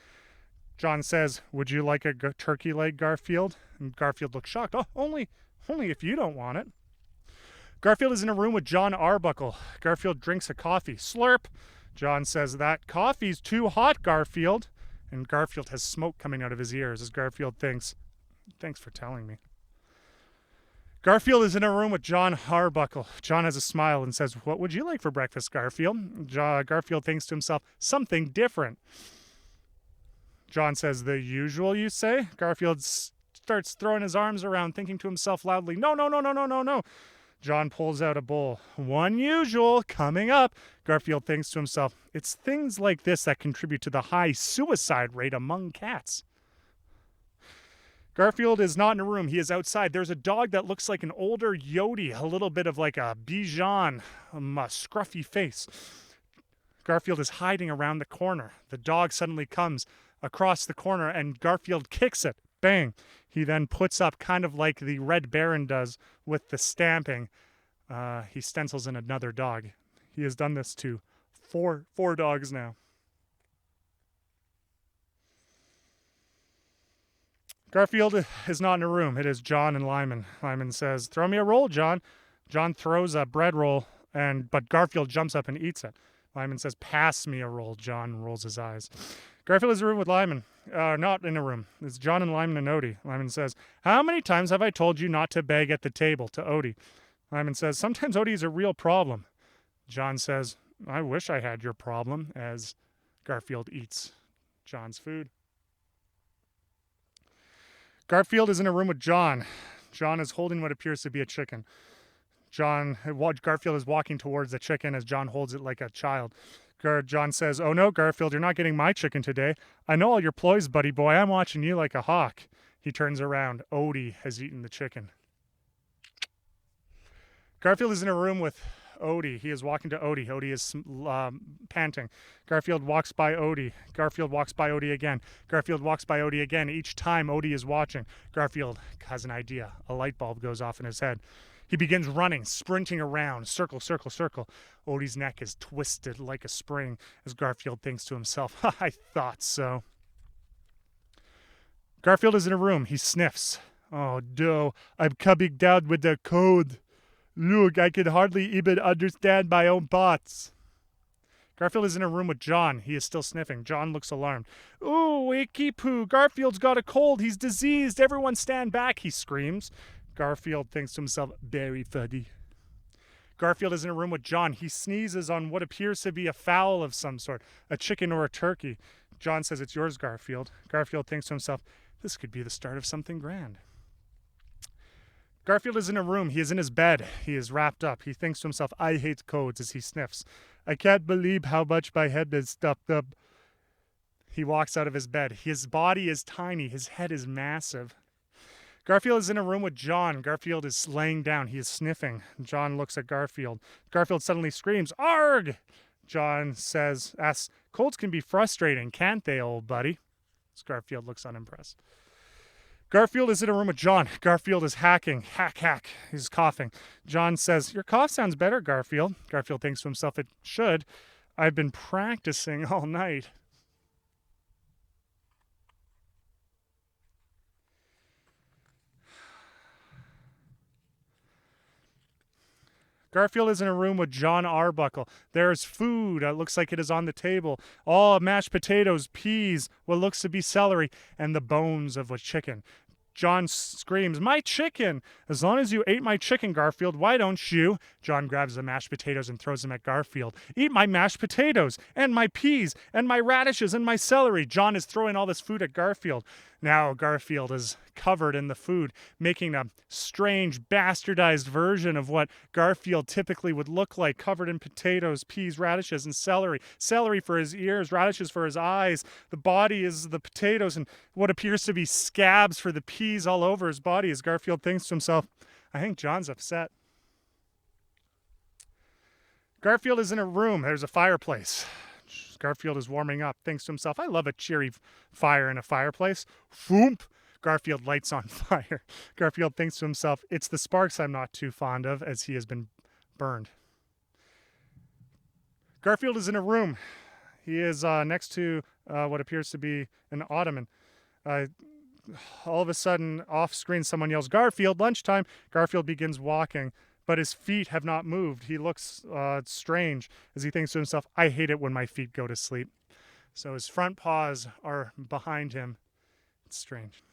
[SPEAKER 1] John says, "Would you like a turkey leg, Garfield?" And Garfield looks shocked. "Oh, only if you don't want it." Garfield is in a room with John Arbuckle. Garfield drinks a coffee. Slurp. John says, "That coffee's too hot, Garfield." And Garfield has smoke coming out of his ears as Garfield thinks, "Thanks for telling me." Garfield is in a room with John Arbuckle. John has a smile and says, "What would you like for breakfast, Garfield?" Garfield thinks to himself, "Something different." John says, "The usual, you say?" Garfield starts throwing his arms around, thinking to himself loudly, "No, no, no, no, no, no, no." John pulls out a bowl. "One usual coming up." Garfield thinks to himself, "It's things like this that contribute to the high suicide rate among cats." Garfield is not in a room. He is outside. There's a dog that looks like an older Yodi, a little bit of like a Bichon, a scruffy face. Garfield is hiding around the corner. The dog suddenly comes across the corner and Garfield kicks it. Bang. He then puts up kind of like the Red Baron does with the stamping. He stencils in another dog. He has done this to four dogs now. Garfield is not in a room. It is John and Lyman. Lyman says, "Throw me a roll, John." John throws a bread roll, but Garfield jumps up and eats it. Lyman says, "Pass me a roll." John rolls his eyes. Garfield is in a room with Lyman. Not in a room. It's John and Lyman and Odie. Lyman says, "How many times have I told you not to beg at the table?" to Odie. Lyman says, "Sometimes Odie is a real problem." John says, "I wish I had your problem," as Garfield eats John's food. Garfield is in a room with John. John is holding what appears to be a chicken. Garfield is walking towards the chicken as John holds it like a child. John says, "Oh no, Garfield, you're not getting my chicken today. I know all your ploys, buddy boy. I'm watching you like a hawk." He turns around. Odie has eaten the chicken. Garfield is in a room with Odie. He is walking to Odie. Odie is panting. Garfield walks by Odie. Garfield walks by Odie again. Garfield walks by Odie again. Each time Odie is watching. Garfield has an idea. A light bulb goes off in his head. He begins running, sprinting around, circle, circle, circle. Odie's neck is twisted like a spring as Garfield thinks to himself, "I thought so." Garfield is in a room. He sniffs. "Oh, no, I'm coming down with the code. Look, I can hardly even understand my own thoughts." Garfield is in a room with John. He is still sniffing. John looks alarmed. "Ooh, icky poo. Garfield's got a cold. He's diseased. Everyone stand back," he screams. Garfield thinks to himself, "Very funny." Garfield is in a room with John. He sneezes on what appears to be a fowl of some sort, a chicken or a turkey. John says, "It's yours, Garfield." Garfield thinks to himself, "This could be the start of something grand." Garfield is in a room. He is in his bed. He is wrapped up. He thinks to himself, "I hate codes," as he sniffs. "I can't believe how much my head is stuffed up." He walks out of his bed. His body is tiny. His head is massive. Garfield is in a room with John. Garfield is laying down. He is sniffing. John looks at Garfield. Garfield suddenly screams, "Arg!" John asks, "Colds can be frustrating, can't they, old buddy?" Garfield looks unimpressed. Garfield is in a room with John. Garfield is hacking. Hack, hack. He's coughing. John says, "Your cough sounds better, Garfield." Garfield thinks to himself, "It should. I've been practicing all night." Garfield is in a room with John Arbuckle. There's food. It looks like it is on the table. All mashed potatoes, peas, what looks to be celery, and the bones of a chicken. John screams, "My chicken! As long as you ate my chicken, Garfield, why don't you?" John grabs the mashed potatoes and throws them at Garfield. "Eat my mashed potatoes, and my peas, and my radishes, and my celery." John is throwing all this food at Garfield. Now Garfield is covered in the food, making a strange, bastardized version of what Garfield typically would look like, covered in potatoes, peas, radishes, and celery. Celery for his ears, radishes for his eyes. The body is the potatoes, and what appears to be scabs for the peas all over his body as Garfield thinks to himself, "I think John's upset." Garfield is in a room. There's a fireplace. Garfield is warming up, thinks to himself, "I love a cheery fire in a fireplace." Foomp! Garfield lights on fire. Garfield thinks to himself, "It's the sparks I'm not too fond of," as he has been burned. Garfield is in a room. He is next to what appears to be an ottoman. All of a sudden, off screen, someone yells, "Garfield, lunchtime!" Garfield begins walking, but his feet have not moved. He looks strange as he thinks to himself, "I hate it when my feet go to sleep." So his front paws are behind him. It's strange.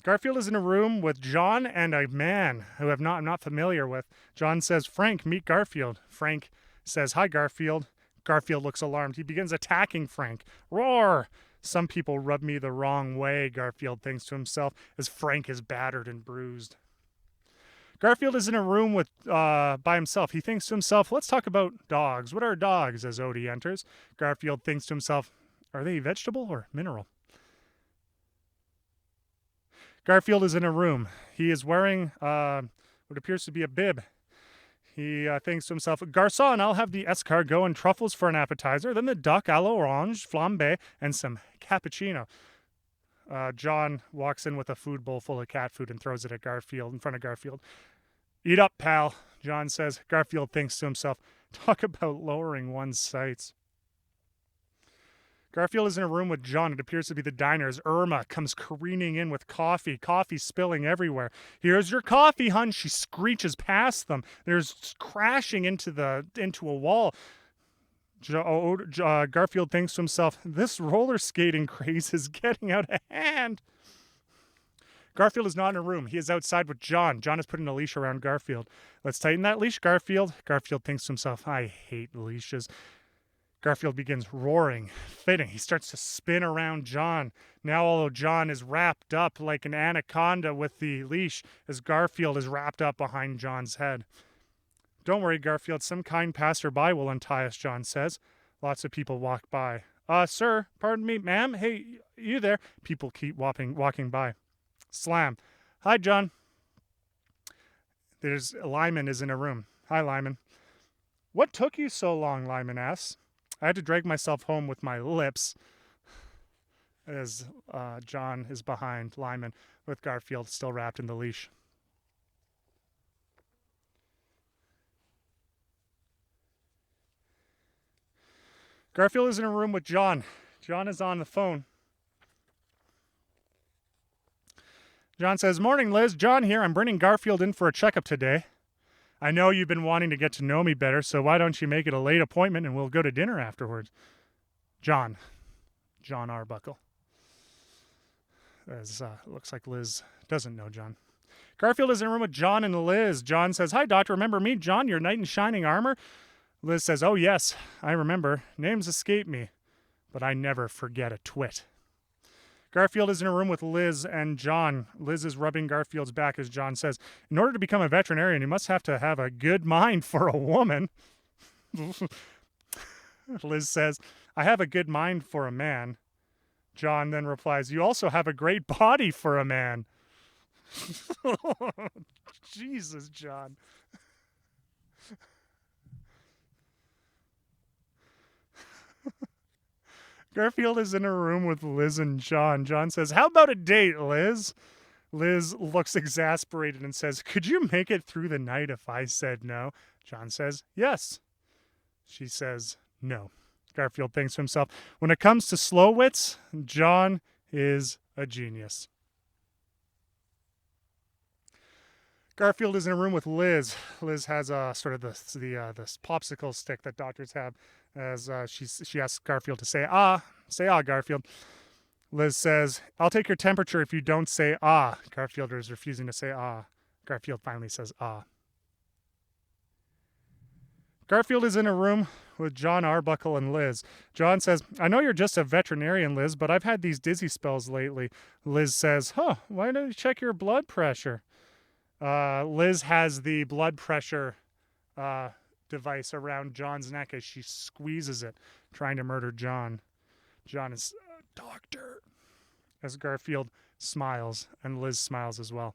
[SPEAKER 1] Garfield is in a room with John and a man who I'm not familiar with. John says, "Frank, meet Garfield." Frank says, "Hi, Garfield." Garfield looks alarmed. He begins attacking Frank. Roar! "Some people rub me the wrong way," Garfield thinks to himself as Frank is battered and bruised. Garfield is in a room with by himself. He thinks to himself, "Let's talk about dogs. What are dogs?" As Odie enters, Garfield thinks to himself, "Are they vegetable or mineral?" Garfield is in a room. He is wearing what appears to be a bib. He thinks to himself, "Garçon, I'll have the escargot and truffles for an appetizer, then the duck à l'orange, flambé, and some cappuccino." John walks in with a food bowl full of cat food and throws it at Garfield, in front of Garfield. "Eat up, pal," John says. Garfield thinks to himself, "Talk about lowering one's sights." Garfield is in a room with John. It appears to be the diner as Irma comes careening in with coffee spilling everywhere. "Here's your coffee, hun." She screeches past them. There's crashing into a wall. Garfield thinks to himself, "This roller skating craze is getting out of hand." Garfield is not in a room. He is outside with John. John has put a leash around Garfield. "Let's tighten that leash, Garfield." Garfield thinks to himself, "I hate leashes." Garfield begins roaring, fitting. He starts to spin around John. Now, although John is wrapped up like an anaconda with the leash, as Garfield is wrapped up behind John's head. "Don't worry, Garfield. Some kind passerby will untie us," John says. Lots of people walk by. Sir, pardon me, ma'am. Hey, you there?" People keep walking by. Slam. "Hi, John." Lyman is in a room. "Hi, Lyman." "What took you so long?" Lyman asks. "I had to drag myself home with my lips," as John is behind Lyman with Garfield still wrapped in the leash. Garfield is in a room with John. John is on the phone. John says, "Morning, Liz. John here. I'm bringing Garfield in for a checkup today. I know you've been wanting to get to know me better, so why don't you make it a late appointment and we'll go to dinner afterwards?" John Arbuckle. Looks like Liz doesn't know John. Garfield is in a room with John and Liz. John says, "Hi, doctor. Remember me, John, your knight in shining armor?" Liz says, "Oh, yes, I remember. Names escape me, but I never forget a twit." Garfield is in a room with Liz and John. Liz is rubbing Garfield's back as John says, "In order to become a veterinarian, you must have to have a good mind for a woman." Liz says, "I have a good mind for a man." John then replies, "You also have a great body for a man." Jesus, John. Garfield is in a room with Liz and John. John says, "How about a date, Liz?" Liz looks exasperated and says, "Could you make it through the night if I said no?" John says, "Yes." She says, "No." Garfield thinks to himself, when it comes to slow wits, John is a genius. Garfield is in a room with Liz. Liz has sort of this popsicle stick that doctors have. As she asks Garfield to say Garfield. Liz says, "I'll take your temperature if you don't say ah." Garfield is refusing to say ah. Garfield finally says ah. Garfield is in a room with John Arbuckle and Liz. John says, "I know you're just a veterinarian, Liz, but I've had these dizzy spells lately." Liz says, "Why don't you check your blood pressure?" Liz has the blood pressure device around John's neck as she squeezes it, trying to murder John. John is, "Doctor," as Garfield smiles, and Liz smiles as well.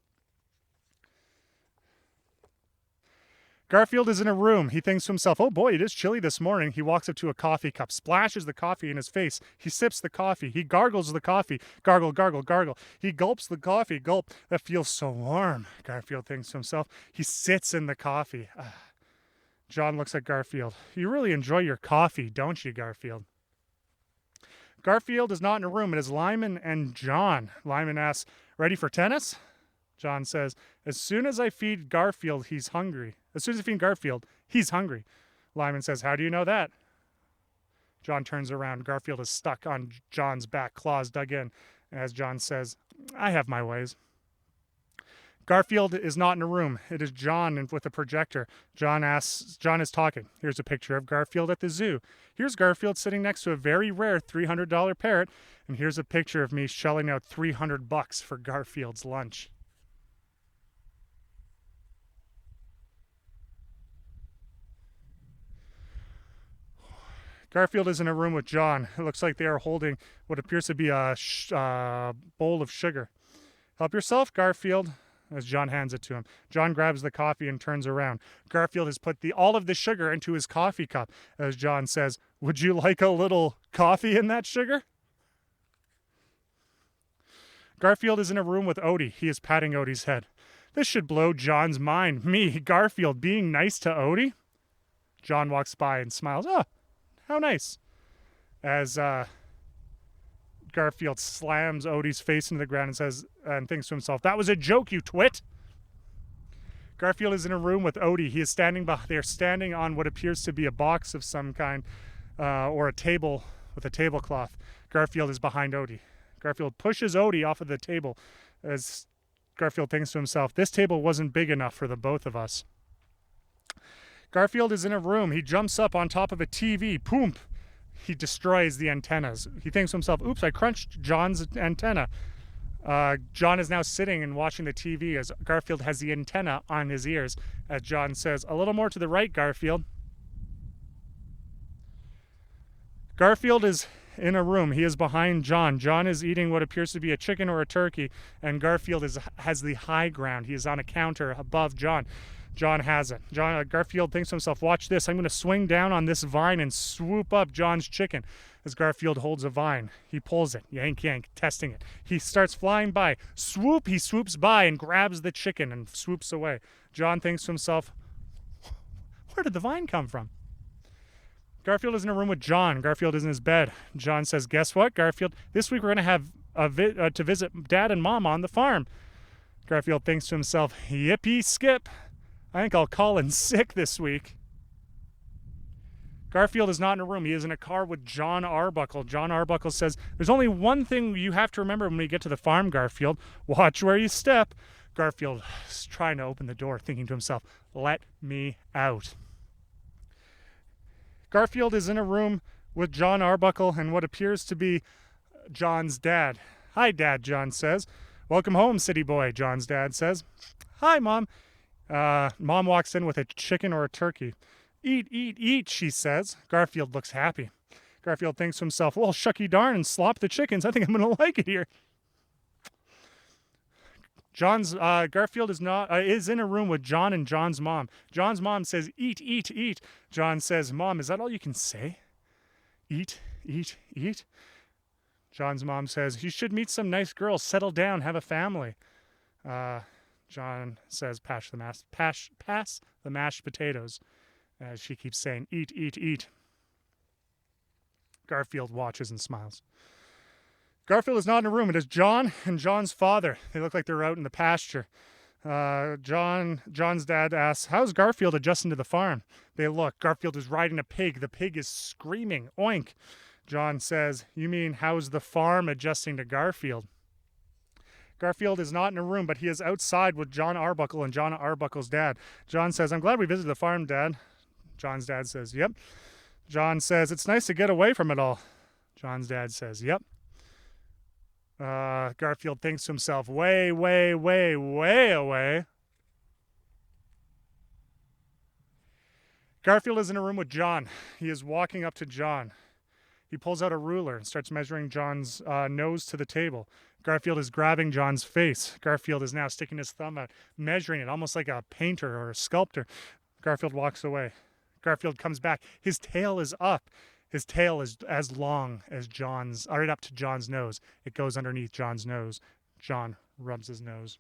[SPEAKER 1] Garfield is in a room. He thinks to himself, "Oh boy, it is chilly this morning." He walks up to a coffee cup, splashes the coffee in his face. He sips the coffee. He gargles the coffee. Gargle, gargle, gargle. He gulps the coffee. Gulp. That feels so warm, Garfield thinks to himself. He sits in the coffee. John looks at Garfield. "You really enjoy your coffee, don't you, Garfield?" Garfield is not in a room. It is Lyman and John. Lyman asks, "Ready for tennis?" John says, "As soon as I feed Garfield, he's hungry. As soon as I feed Garfield, he's hungry." Lyman says, "How do you know that?" John turns around. Garfield is stuck on John's back, claws dug in. As John says, "I have my ways." Garfield is not in a room. It is John with a projector. John is talking. Here's a picture of Garfield at the zoo. Here's Garfield sitting next to a very rare $300 parrot. And here's a picture of me shelling out $300 for Garfield's lunch. Garfield is in a room with John. It looks like they are holding what appears to be a bowl of sugar. "Help yourself, Garfield," as John hands it to him. John grabs the coffee and turns around. Garfield has put all of the sugar into his coffee cup. As John says, "Would you like a little coffee in that sugar?" Garfield is in a room with Odie. He is patting Odie's head. "This should blow John's mind. Me, Garfield, being nice to Odie?" John walks by and smiles. "Oh, how nice." As Garfield slams Odie's face into the ground and says, and thinks to himself, "That was a joke, you twit." Garfield is in a room with Odie. He is they are standing on what appears to be a box of some kind, or a table with a tablecloth. Garfield is behind Odie. Garfield pushes Odie off of the table as Garfield thinks to himself, "This table wasn't big enough for the both of us." Garfield is in a room. He jumps up on top of a TV. Poomp! He destroys the antennas. He thinks to himself, "Oops, I crunched John's antenna." John is now sitting and watching the TV as Garfield has the antenna on his ears. As John says, "A little more to the right, Garfield." Garfield is in a room. He is behind John. John is eating what appears to be a chicken or a turkey, and Garfield has the high ground. He is on a counter above John. John has it. Garfield thinks to himself, "Watch this. I'm going to swing down on this vine and swoop up John's chicken." As Garfield holds a vine, he pulls it, yank, yank, testing it. He starts flying by. Swoop! He swoops by and grabs the chicken and swoops away. John thinks to himself, "Where did the vine come from?" Garfield is in a room with John. Garfield is in his bed. John says, "Guess what, Garfield? This week we're going to have to visit Dad and Mom on the farm." Garfield thinks to himself, "Yippee skip. I think I'll call in sick this week." Garfield is not in a room. He is in a car with John Arbuckle. John Arbuckle says, "There's only one thing you have to remember when we get to the farm, Garfield. Watch where you step." Garfield is trying to open the door, thinking to himself, "Let me out." Garfield is in a room with John Arbuckle and what appears to be John's dad. "Hi, Dad," John says. "Welcome home, city boy," John's dad says. "Hi, Mom." Mom walks in with a chicken or a turkey. "Eat, eat, eat," she says. Garfield looks happy. Garfield thinks to himself, well, shucky darn and slop the chickens. I think I'm going to like it here. Garfield is in a room with John and John's mom. John's mom says, eat, eat, eat. John says, Mom, is that all you can say? Eat, eat, eat. John's mom says, you should meet some nice girls, settle down, have a family. John says, pass the mashed potatoes. As she keeps saying, eat, eat, eat. Garfield watches and smiles. Garfield is not in a room. It is John and John's father. They look like they're out in the pasture. John's dad asks, how's Garfield adjusting to the farm? They look. Garfield is riding a pig. The pig is screaming, oink. John says, you mean how's the farm adjusting to Garfield? Garfield is not in a room, but he is outside with John Arbuckle and John Arbuckle's dad. John says, I'm glad we visited the farm, Dad. John's dad says, yep. John says, it's nice to get away from it all. John's dad says, yep. Garfield thinks to himself, way, way, way, way away. Garfield is in a room with John. He is walking up to John. He pulls out a ruler and starts measuring John's nose to the table. Garfield is grabbing John's face. Garfield is now sticking his thumb out, measuring it, almost like a painter or a sculptor. Garfield walks away. Garfield comes back. His tail is up. His tail is as long as John's, right up to John's nose. It goes underneath John's nose. John rubs his nose.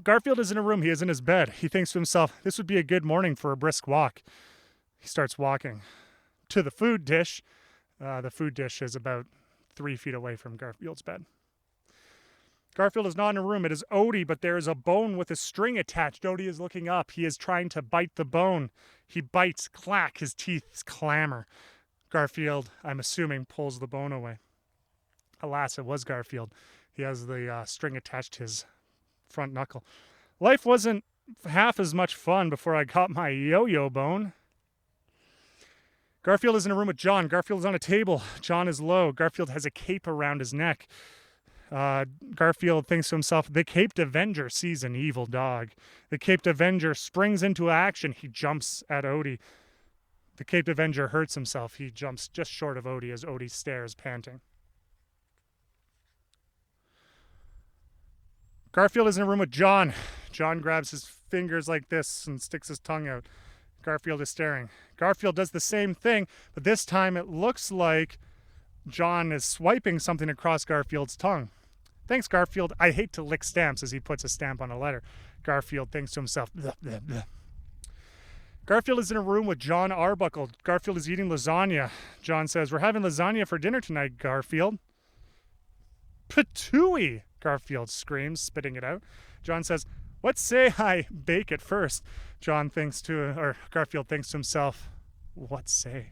[SPEAKER 1] Garfield is in a room. He is in his bed. He thinks to himself, this would be a good morning for a brisk walk. He starts walking to the food dish. The food dish is about 3 feet away from Garfield's bed. Garfield is not in a room. It is Odie, but there is a bone with a string attached. Odie is looking up. He is trying to bite the bone. He bites, clack, his teeth clamor. Garfield, I'm assuming, pulls the bone away. Alas, it was Garfield. He has the string attached to his front knuckle. Life wasn't half as much fun before I got my yo-yo bone. Garfield is in a room with John. Garfield is on a table. John is low. Garfield has a cape around his neck. Garfield thinks to himself, the Caped Avenger sees an evil dog. The Caped Avenger springs into action. He jumps at Odie. The Caped Avenger hurts himself. He jumps just short of Odie as Odie stares, panting. Garfield is in a room with John. John grabs his fingers like this and sticks his tongue out. Garfield is staring. Garfield does the same thing, but this time it looks like John is swiping something across Garfield's tongue. Thanks, Garfield. I hate to lick stamps, as he puts a stamp on a letter. Garfield thinks to himself, bleh, bleh, bleh. Garfield is in a room with John Arbuckle. Garfield is eating lasagna. John says, we're having lasagna for dinner tonight, Garfield. Patooey, Garfield screams, spitting it out. John says, what say I bake it first? Garfield thinks to himself, what say?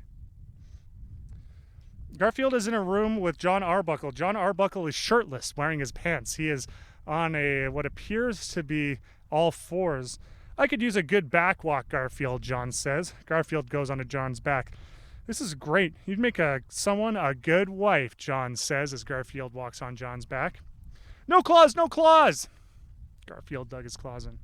[SPEAKER 1] Garfield is in a room with John Arbuckle. John Arbuckle is shirtless, wearing his pants. He is on what appears to be all fours. I could use a good back walk, Garfield, John says. Garfield goes onto John's back. This is great. You'd make someone a good wife, John says as Garfield walks on John's back. No claws, no claws! Garfield dug his claws in.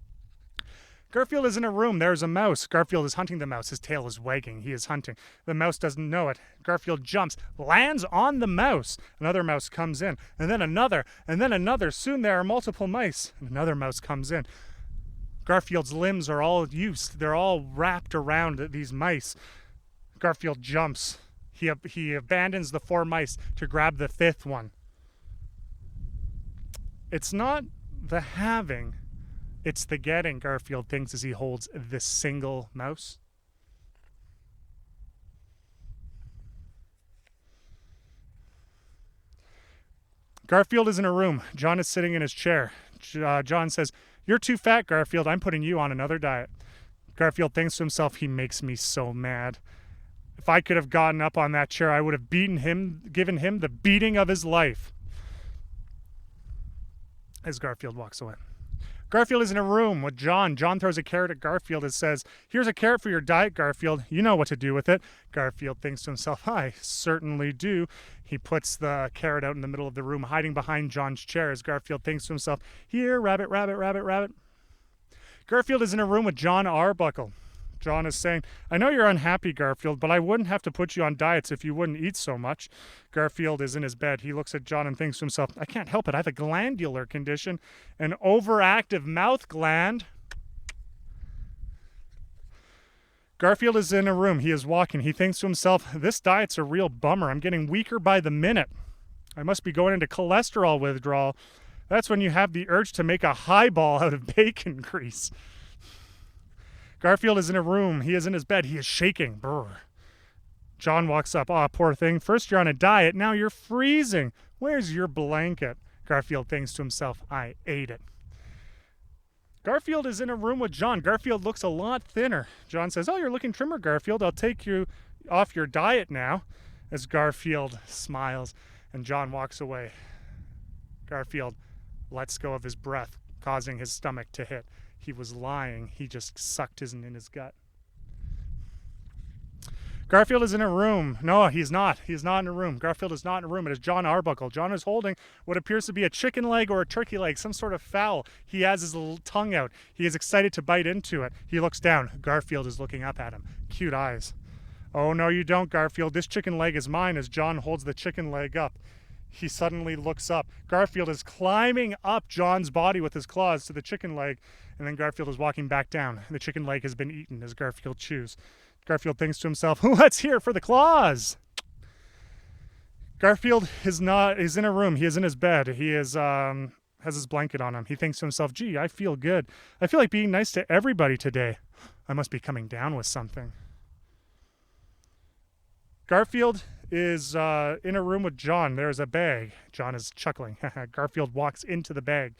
[SPEAKER 1] Garfield is in a room. There's a mouse. Garfield is hunting the mouse. His tail is wagging. He is hunting. The mouse doesn't know it. Garfield jumps, lands on the mouse. Another mouse comes in, and then another, and then another. Soon there are multiple mice, and another mouse comes in. Garfield's limbs are all used. They're all wrapped around these mice. Garfield jumps. He abandons the 4 mice to grab the 5th one. It's not the having, it's the getting, Garfield thinks as he holds this single mouse. Garfield is in a room. John is sitting in his chair. John says, you're too fat, Garfield. I'm putting you on another diet. Garfield thinks to himself, he makes me so mad. If I could have gotten up on that chair, I would have beaten him, given him the beating of his life. As Garfield walks away. Garfield is in a room with John. John throws a carrot at Garfield and says, here's a carrot for your diet, Garfield. You know what to do with it. Garfield thinks to himself, I certainly do. He puts the carrot out in the middle of the room, hiding behind John's chair as Garfield thinks to himself, here, rabbit, rabbit, rabbit, rabbit. Garfield is in a room with John Arbuckle. John is saying, I know you're unhappy, Garfield, but I wouldn't have to put you on diets if you wouldn't eat so much. Garfield is in his bed. He looks at John and thinks to himself, I can't help it. I have a glandular condition, an overactive mouth gland. Garfield is in a room. He is walking. He thinks to himself, this diet's a real bummer. I'm getting weaker by the minute. I must be going into cholesterol withdrawal. That's when you have the urge to make a highball out of bacon grease. Garfield is in a room. He is in his bed. He is shaking. Brr. John walks up. Aw, poor thing. First you're on a diet. Now you're freezing. Where's your blanket? Garfield thinks to himself, I ate it. Garfield is in a room with John. Garfield looks a lot thinner. John says, oh, you're looking trimmer, Garfield. I'll take you off your diet now. As Garfield smiles and John walks away. Garfield lets go of his breath, causing his stomach to hit. He was lying. He just sucked his in his gut. Garfield is in a room. No, he's not. He's not in a room. Garfield is not in a room. It is John Arbuckle. John is holding what appears to be a chicken leg or a turkey leg, some sort of fowl. He has his little tongue out. He is excited to bite into it. He looks down. Garfield is looking up at him. Cute eyes. Oh, no, you don't, Garfield. This chicken leg is mine. As John holds the chicken leg up, he suddenly looks up. Garfield is climbing up John's body with his claws to the chicken leg, and then Garfield is walking back down. The chicken leg has been eaten as Garfield chews. Garfield thinks to himself, let's hear for the claws. Garfield is in a room. He is in his bed. He has his blanket on him. He thinks to himself, gee, I feel good. I feel like being nice to everybody today. I must be coming down with something. Garfield is in a room with John. There's a bag. John is chuckling. Garfield walks into the bag.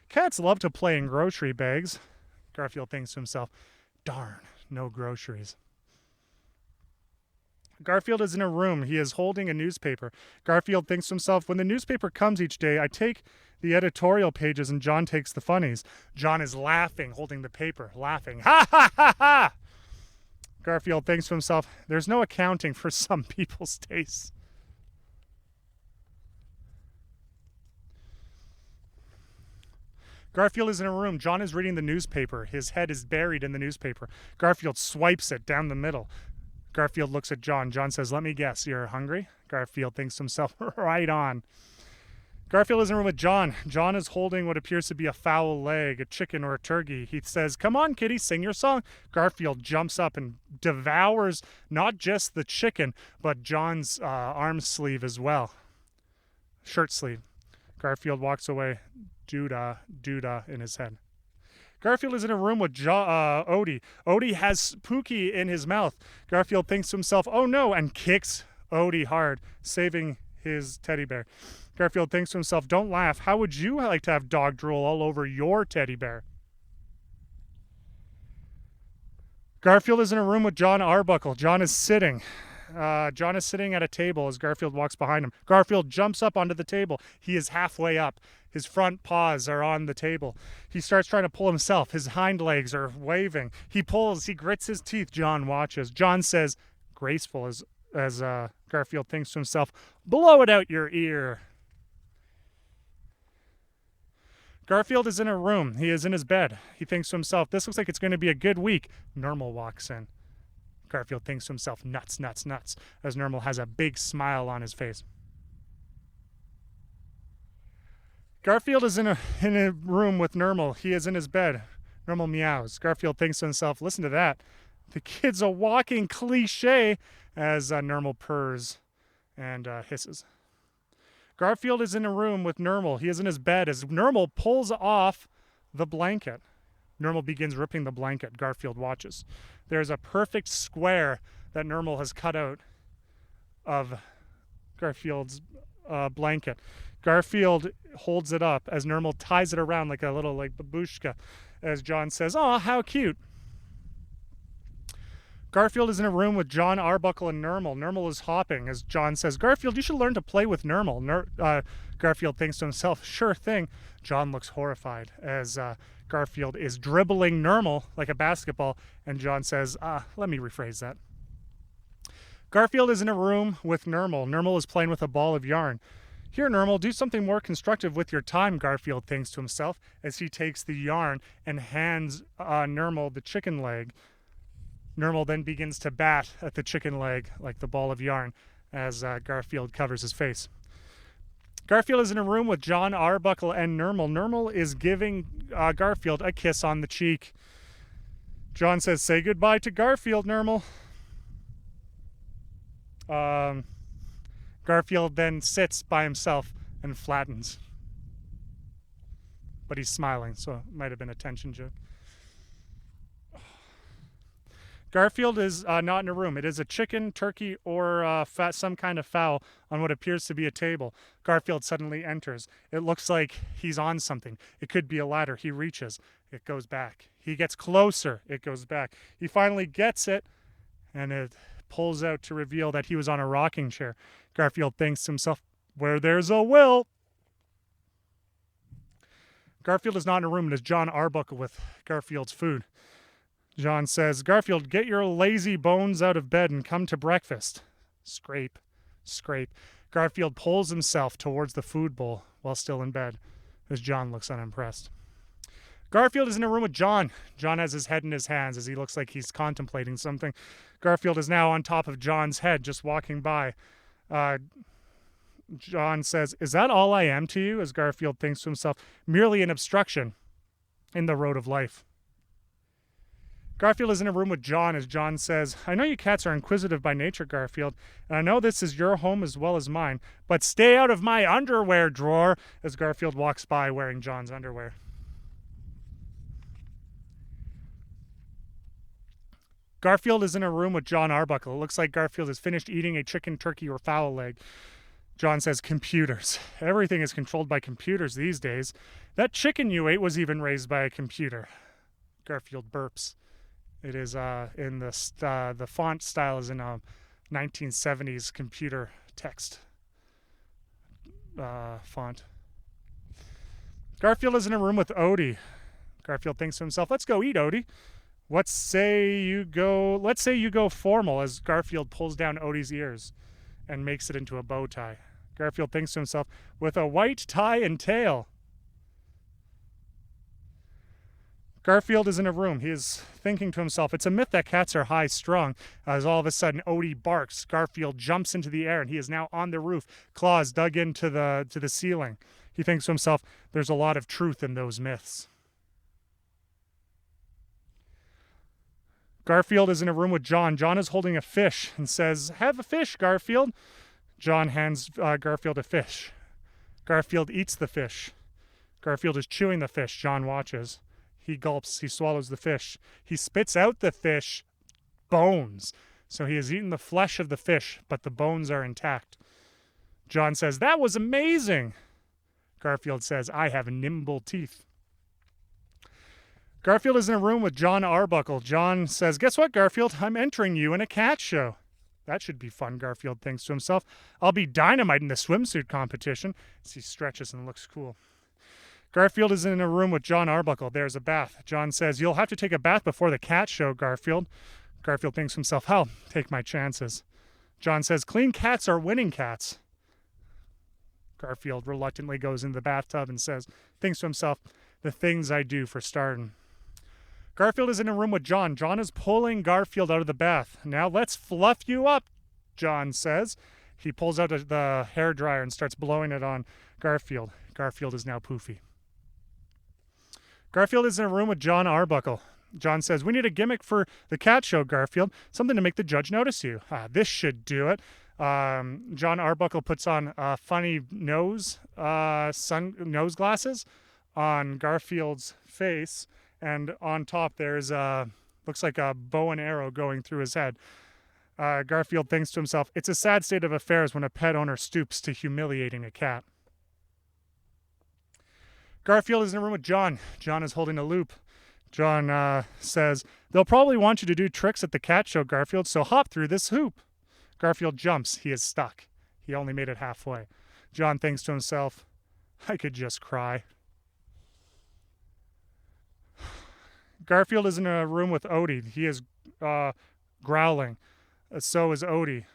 [SPEAKER 1] Cats love to play in grocery bags. Garfield thinks to himself, darn, no groceries. Garfield is in a room. He is holding a newspaper. Garfield thinks to himself, when the newspaper comes each day, I take the editorial pages and John takes the funnies. John is laughing, holding the paper, laughing. Ha ha ha ha! Garfield thinks to himself, there's no accounting for some people's tastes. Garfield is in a room. John is reading the newspaper. His head is buried in the newspaper. Garfield swipes it down the middle. Garfield looks at John. John says, let me guess, you're hungry? Garfield thinks to himself, right on. Garfield is in a room with John. John is holding what appears to be a fowl leg, a chicken or a turkey. He says, come on, kitty, sing your song. Garfield jumps up and devours not just the chicken, but John's arm sleeve as well. Shirt sleeve. Garfield walks away, doo-dah, doo-dah in his head. Garfield is in a room with Odie. Odie has Pookie in his mouth. Garfield thinks to himself, oh no, and kicks Odie hard, saving his teddy bear. Garfield thinks to himself, don't laugh. How would you like to have dog drool all over your teddy bear? Garfield is in a room with John Arbuckle. John is sitting. John is sitting at a table as Garfield walks behind him. Garfield jumps up onto the table. He is halfway up. His front paws are on the table. He starts trying to pull himself. His hind legs are waving. He pulls. He grits his teeth. John watches. John says, graceful as Garfield thinks to himself, blow it out your ear. Garfield is in a room. He is in his bed. He thinks to himself, this looks like it's going to be a good week. Normal walks in. Garfield thinks to himself, nuts, nuts, nuts, as Normal has a big smile on his face. Garfield is in a room with Normal. He is in his bed. Normal meows. Garfield thinks to himself, listen to that. The kid's a walking cliche, as Normal purrs and hisses. Garfield is in a room with Normal. He is in his bed as Normal pulls off the blanket. Normal begins ripping the blanket. Garfield watches. There's a perfect square that Normal has cut out of Garfield's blanket. Garfield holds it up as Normal ties it around like a little babushka, as John says, "Aw, how cute." Garfield is in a room with John Arbuckle and Normal. Normal is hopping as John says, "Garfield, you should learn to play with Normal." Garfield thinks to himself, "Sure thing." John looks horrified as Garfield is dribbling Normal like a basketball, and John says, let me rephrase that. Garfield is in a room with Normal. Normal is playing with a ball of yarn. "Here, Normal, do something more constructive with your time," Garfield thinks to himself as he takes the yarn and hands Normal the chicken leg. Nermal then begins to bat at the chicken leg like the ball of yarn as Garfield covers his face. Garfield is in a room with John Arbuckle and Nermal. Nermal is giving Garfield a kiss on the cheek. John says, "Say goodbye to Garfield, Nermal." Garfield then sits by himself and flattens. But he's smiling, so it might have been a tension joke. Garfield is not in a room. It is a chicken, turkey, or some kind of fowl on what appears to be a table. Garfield suddenly enters. It looks like he's on something. It could be a ladder. He reaches. It goes back. He gets closer. It goes back. He finally gets it, and it pulls out to reveal that he was on a rocking chair. Garfield thinks to himself, "Where there's a will." Garfield is not in a room. It is John Arbuckle with Garfield's food. John says, "Garfield, get your lazy bones out of bed and come to breakfast." Scrape, scrape. Garfield pulls himself towards the food bowl while still in bed, as John looks unimpressed. Garfield is in a room with John. John has his head in his hands as he looks like he's contemplating something. Garfield is now on top of John's head, just walking by. John says, "Is that all I am to you?" as Garfield thinks to himself, "Merely an obstruction in the road of life." Garfield is in a room with John as John says, "I know you cats are inquisitive by nature, Garfield, and I know this is your home as well as mine, but stay out of my underwear drawer," as Garfield walks by wearing John's underwear. Garfield is in a room with John Arbuckle. It looks like Garfield has finished eating a chicken, turkey, or fowl leg. John says, "Computers. Everything is controlled by computers these days. That chicken you ate was even raised by a computer." Garfield burps. It is in the font style is in a 1970s computer text font. Garfield is in a room with Odie. Garfield thinks to himself, "Let's go eat, Odie." Let's say you go formal, as Garfield pulls down Odie's ears and makes it into a bow tie. Garfield thinks to himself, "With a white tie and tail." Garfield is in a room. He is thinking to himself, it's a myth that cats are high-strung. As all of a sudden, Odie barks. Garfield jumps into the air, and he is now on the roof, claws dug into the ceiling. He thinks to himself, there's a lot of truth in those myths. Garfield is in a room with John. John is holding a fish and says, "Have a fish, Garfield." John hands Garfield a fish. Garfield eats the fish. Garfield is chewing the fish. John watches. He gulps. He swallows the fish. He spits out the fish bones. So he has eaten the flesh of the fish, but the bones are intact. John says, "That was amazing." Garfield says, "I have nimble teeth." Garfield is in a room with John Arbuckle. John says, "Guess what, Garfield? I'm entering you in a cat show." That should be fun, Garfield thinks to himself. "I'll be dynamite in the swimsuit competition," as he stretches and looks cool. Garfield is in a room with John Arbuckle. There's a bath. John says, "You'll have to take a bath before the cat show, Garfield." Garfield thinks to himself, "I'll take my chances." John says, "Clean cats are winning cats." Garfield reluctantly goes into the bathtub and thinks to himself, "The things I do for starting." Garfield is in a room with John. John is pulling Garfield out of the bath. "Now let's fluff you up," John says. He pulls out the hairdryer and starts blowing it on Garfield. Garfield is now poofy. Garfield is in a room with John Arbuckle. John says, "We need a gimmick for the cat show, Garfield. Something to make the judge notice you." This should do it. John Arbuckle puts on funny nose glasses on Garfield's face, and on top there's looks like a bow and arrow going through his head. Garfield thinks to himself, it's a sad state of affairs when a pet owner stoops to humiliating a cat. Garfield is in a room with John. John is holding a loop. John says, "They'll probably want you to do tricks at the cat show, Garfield, so hop through this hoop." Garfield jumps. He is stuck. He only made it halfway. John thinks to himself, I could just cry. Garfield is in a room with Odie. He is growling. So is Odie.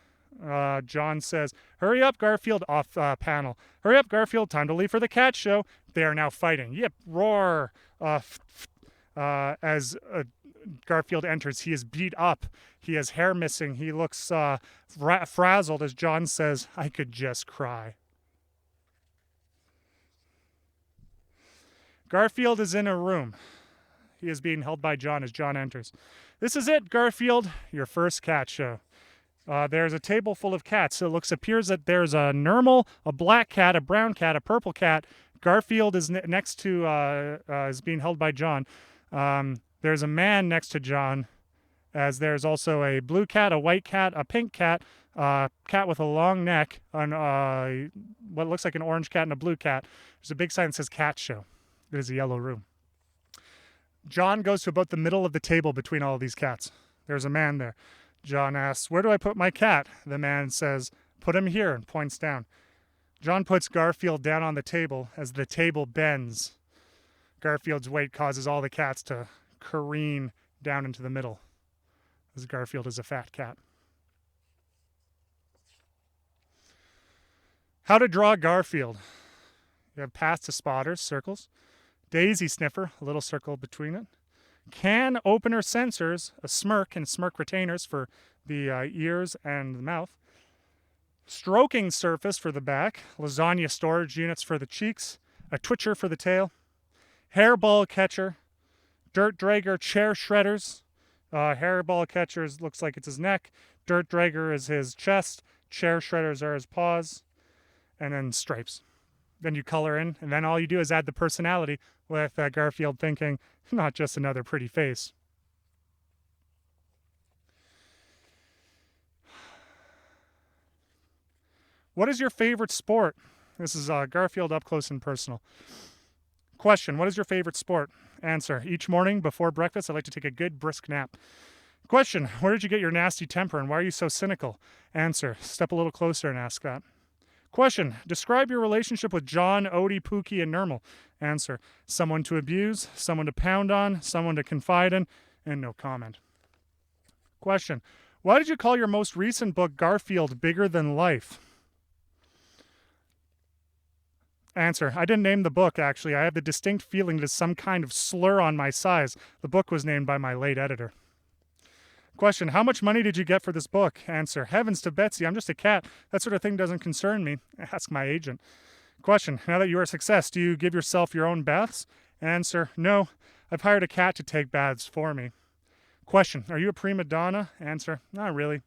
[SPEAKER 1] John says, "Hurry up, Garfield," off panel. "Hurry up, Garfield, time to leave for the cat show." They are now fighting. Yip, roar. As Garfield enters. He is beat up. He has hair missing. He looks frazzled as John says, "I could just cry." Garfield is in a room. He is being held by John as John enters. "This is it, Garfield, your first cat show." There's a table full of cats. Appears that there's a normal, a black cat, a brown cat, a purple cat. Garfield is next to, is being held by John. There's a man next to John, as there's also a blue cat, a white cat, a pink cat, a cat with a long neck, what looks like an orange cat and a blue cat. There's a big sign that says cat show. It is a yellow room. John goes to about the middle of the table between all of these cats. There's a man there. John asks, "Where do I put my cat?" The man says, "Put him here," and points down. John puts Garfield down on the table. As the table bends, Garfield's weight causes all the cats to careen down into the middle, as Garfield is a fat cat. How to draw Garfield. You have path to spotters, circles. Daisy sniffer, a little circle between it. Can opener sensors, a smirk and smirk retainers for the ears and the mouth. Stroking surface for the back. Lasagna storage units for the cheeks. A twitcher for the tail. Hairball catcher. Dirt dragger chair shredders. Hairball catchers looks like it's his neck. Dirt dragger is his chest. Chair shredders are his paws. And then stripes. Then you color in, and then all you do is add the personality with Garfield thinking, not just another pretty face. What is your favorite sport? This is Garfield up close and personal. Question, what is your favorite sport? Answer, each morning before breakfast, I like to take a good brisk nap. Question, where did you get your nasty temper and why are you so cynical? Answer, step a little closer and ask that. Question, describe your relationship with John, Odie, Pookie, and Nermal. Answer, someone to abuse, someone to pound on, someone to confide in, and no comment. Question, why did you call your most recent book Garfield Bigger Than Life? Answer, I didn't name the book, actually. I have the distinct feeling it is some kind of slur on my size. The book was named by my late editor. Question, how much money did you get for this book? Answer, heavens to Betsy, I'm just a cat. That sort of thing doesn't concern me. Ask my agent. Question, now that you are a success, do you give yourself your own baths? Answer, no. I've hired a cat to take baths for me. Question, are you a prima donna? Answer, not really.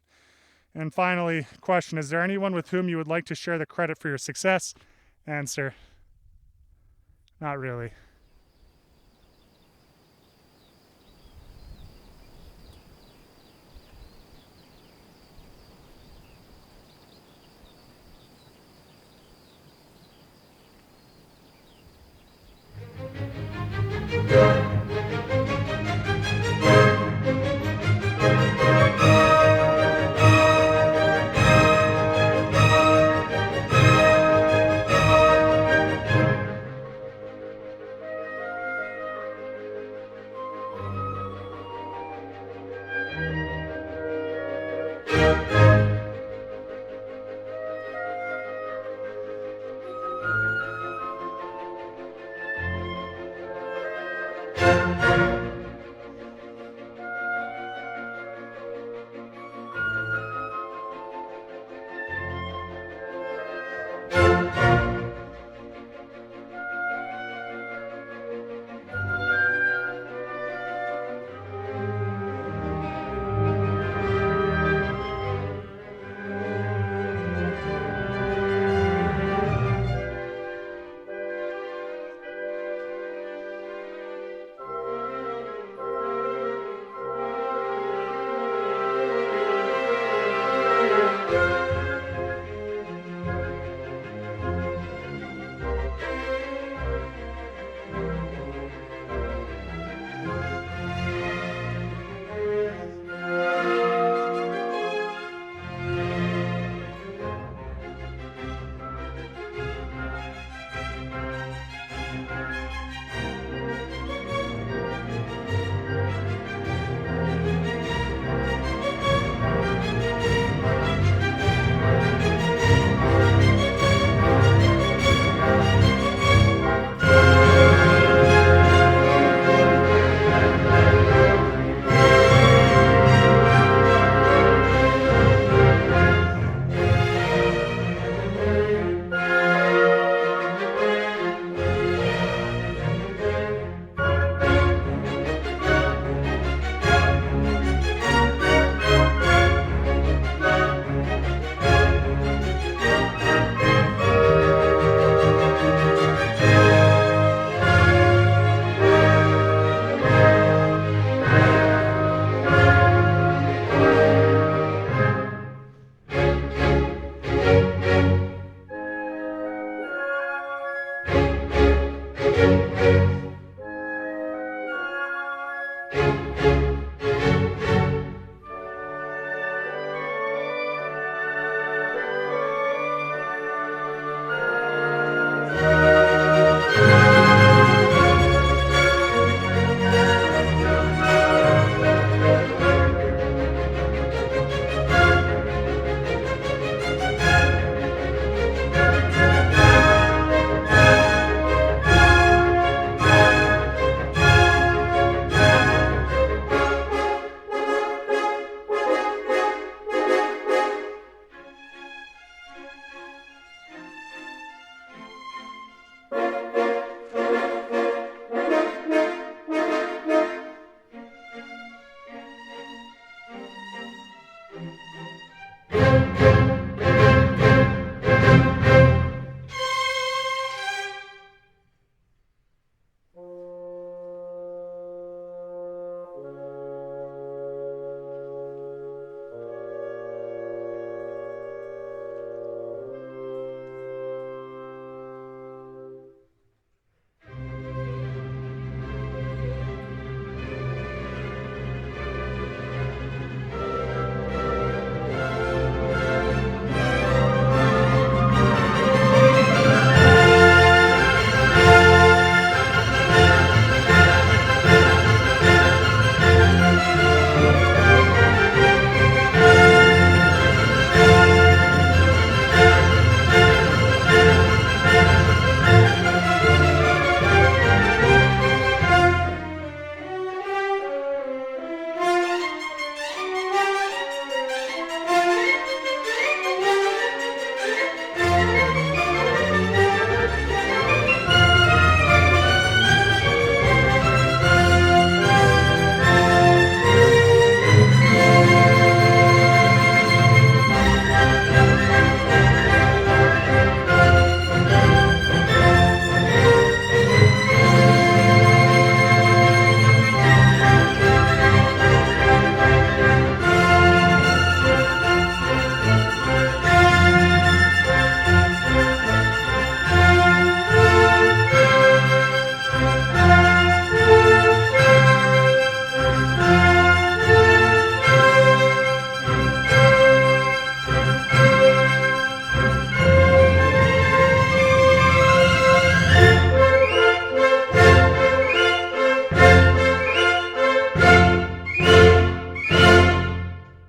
[SPEAKER 1] And finally, question, is there anyone with whom you would like to share the credit for your success? Answer, not really.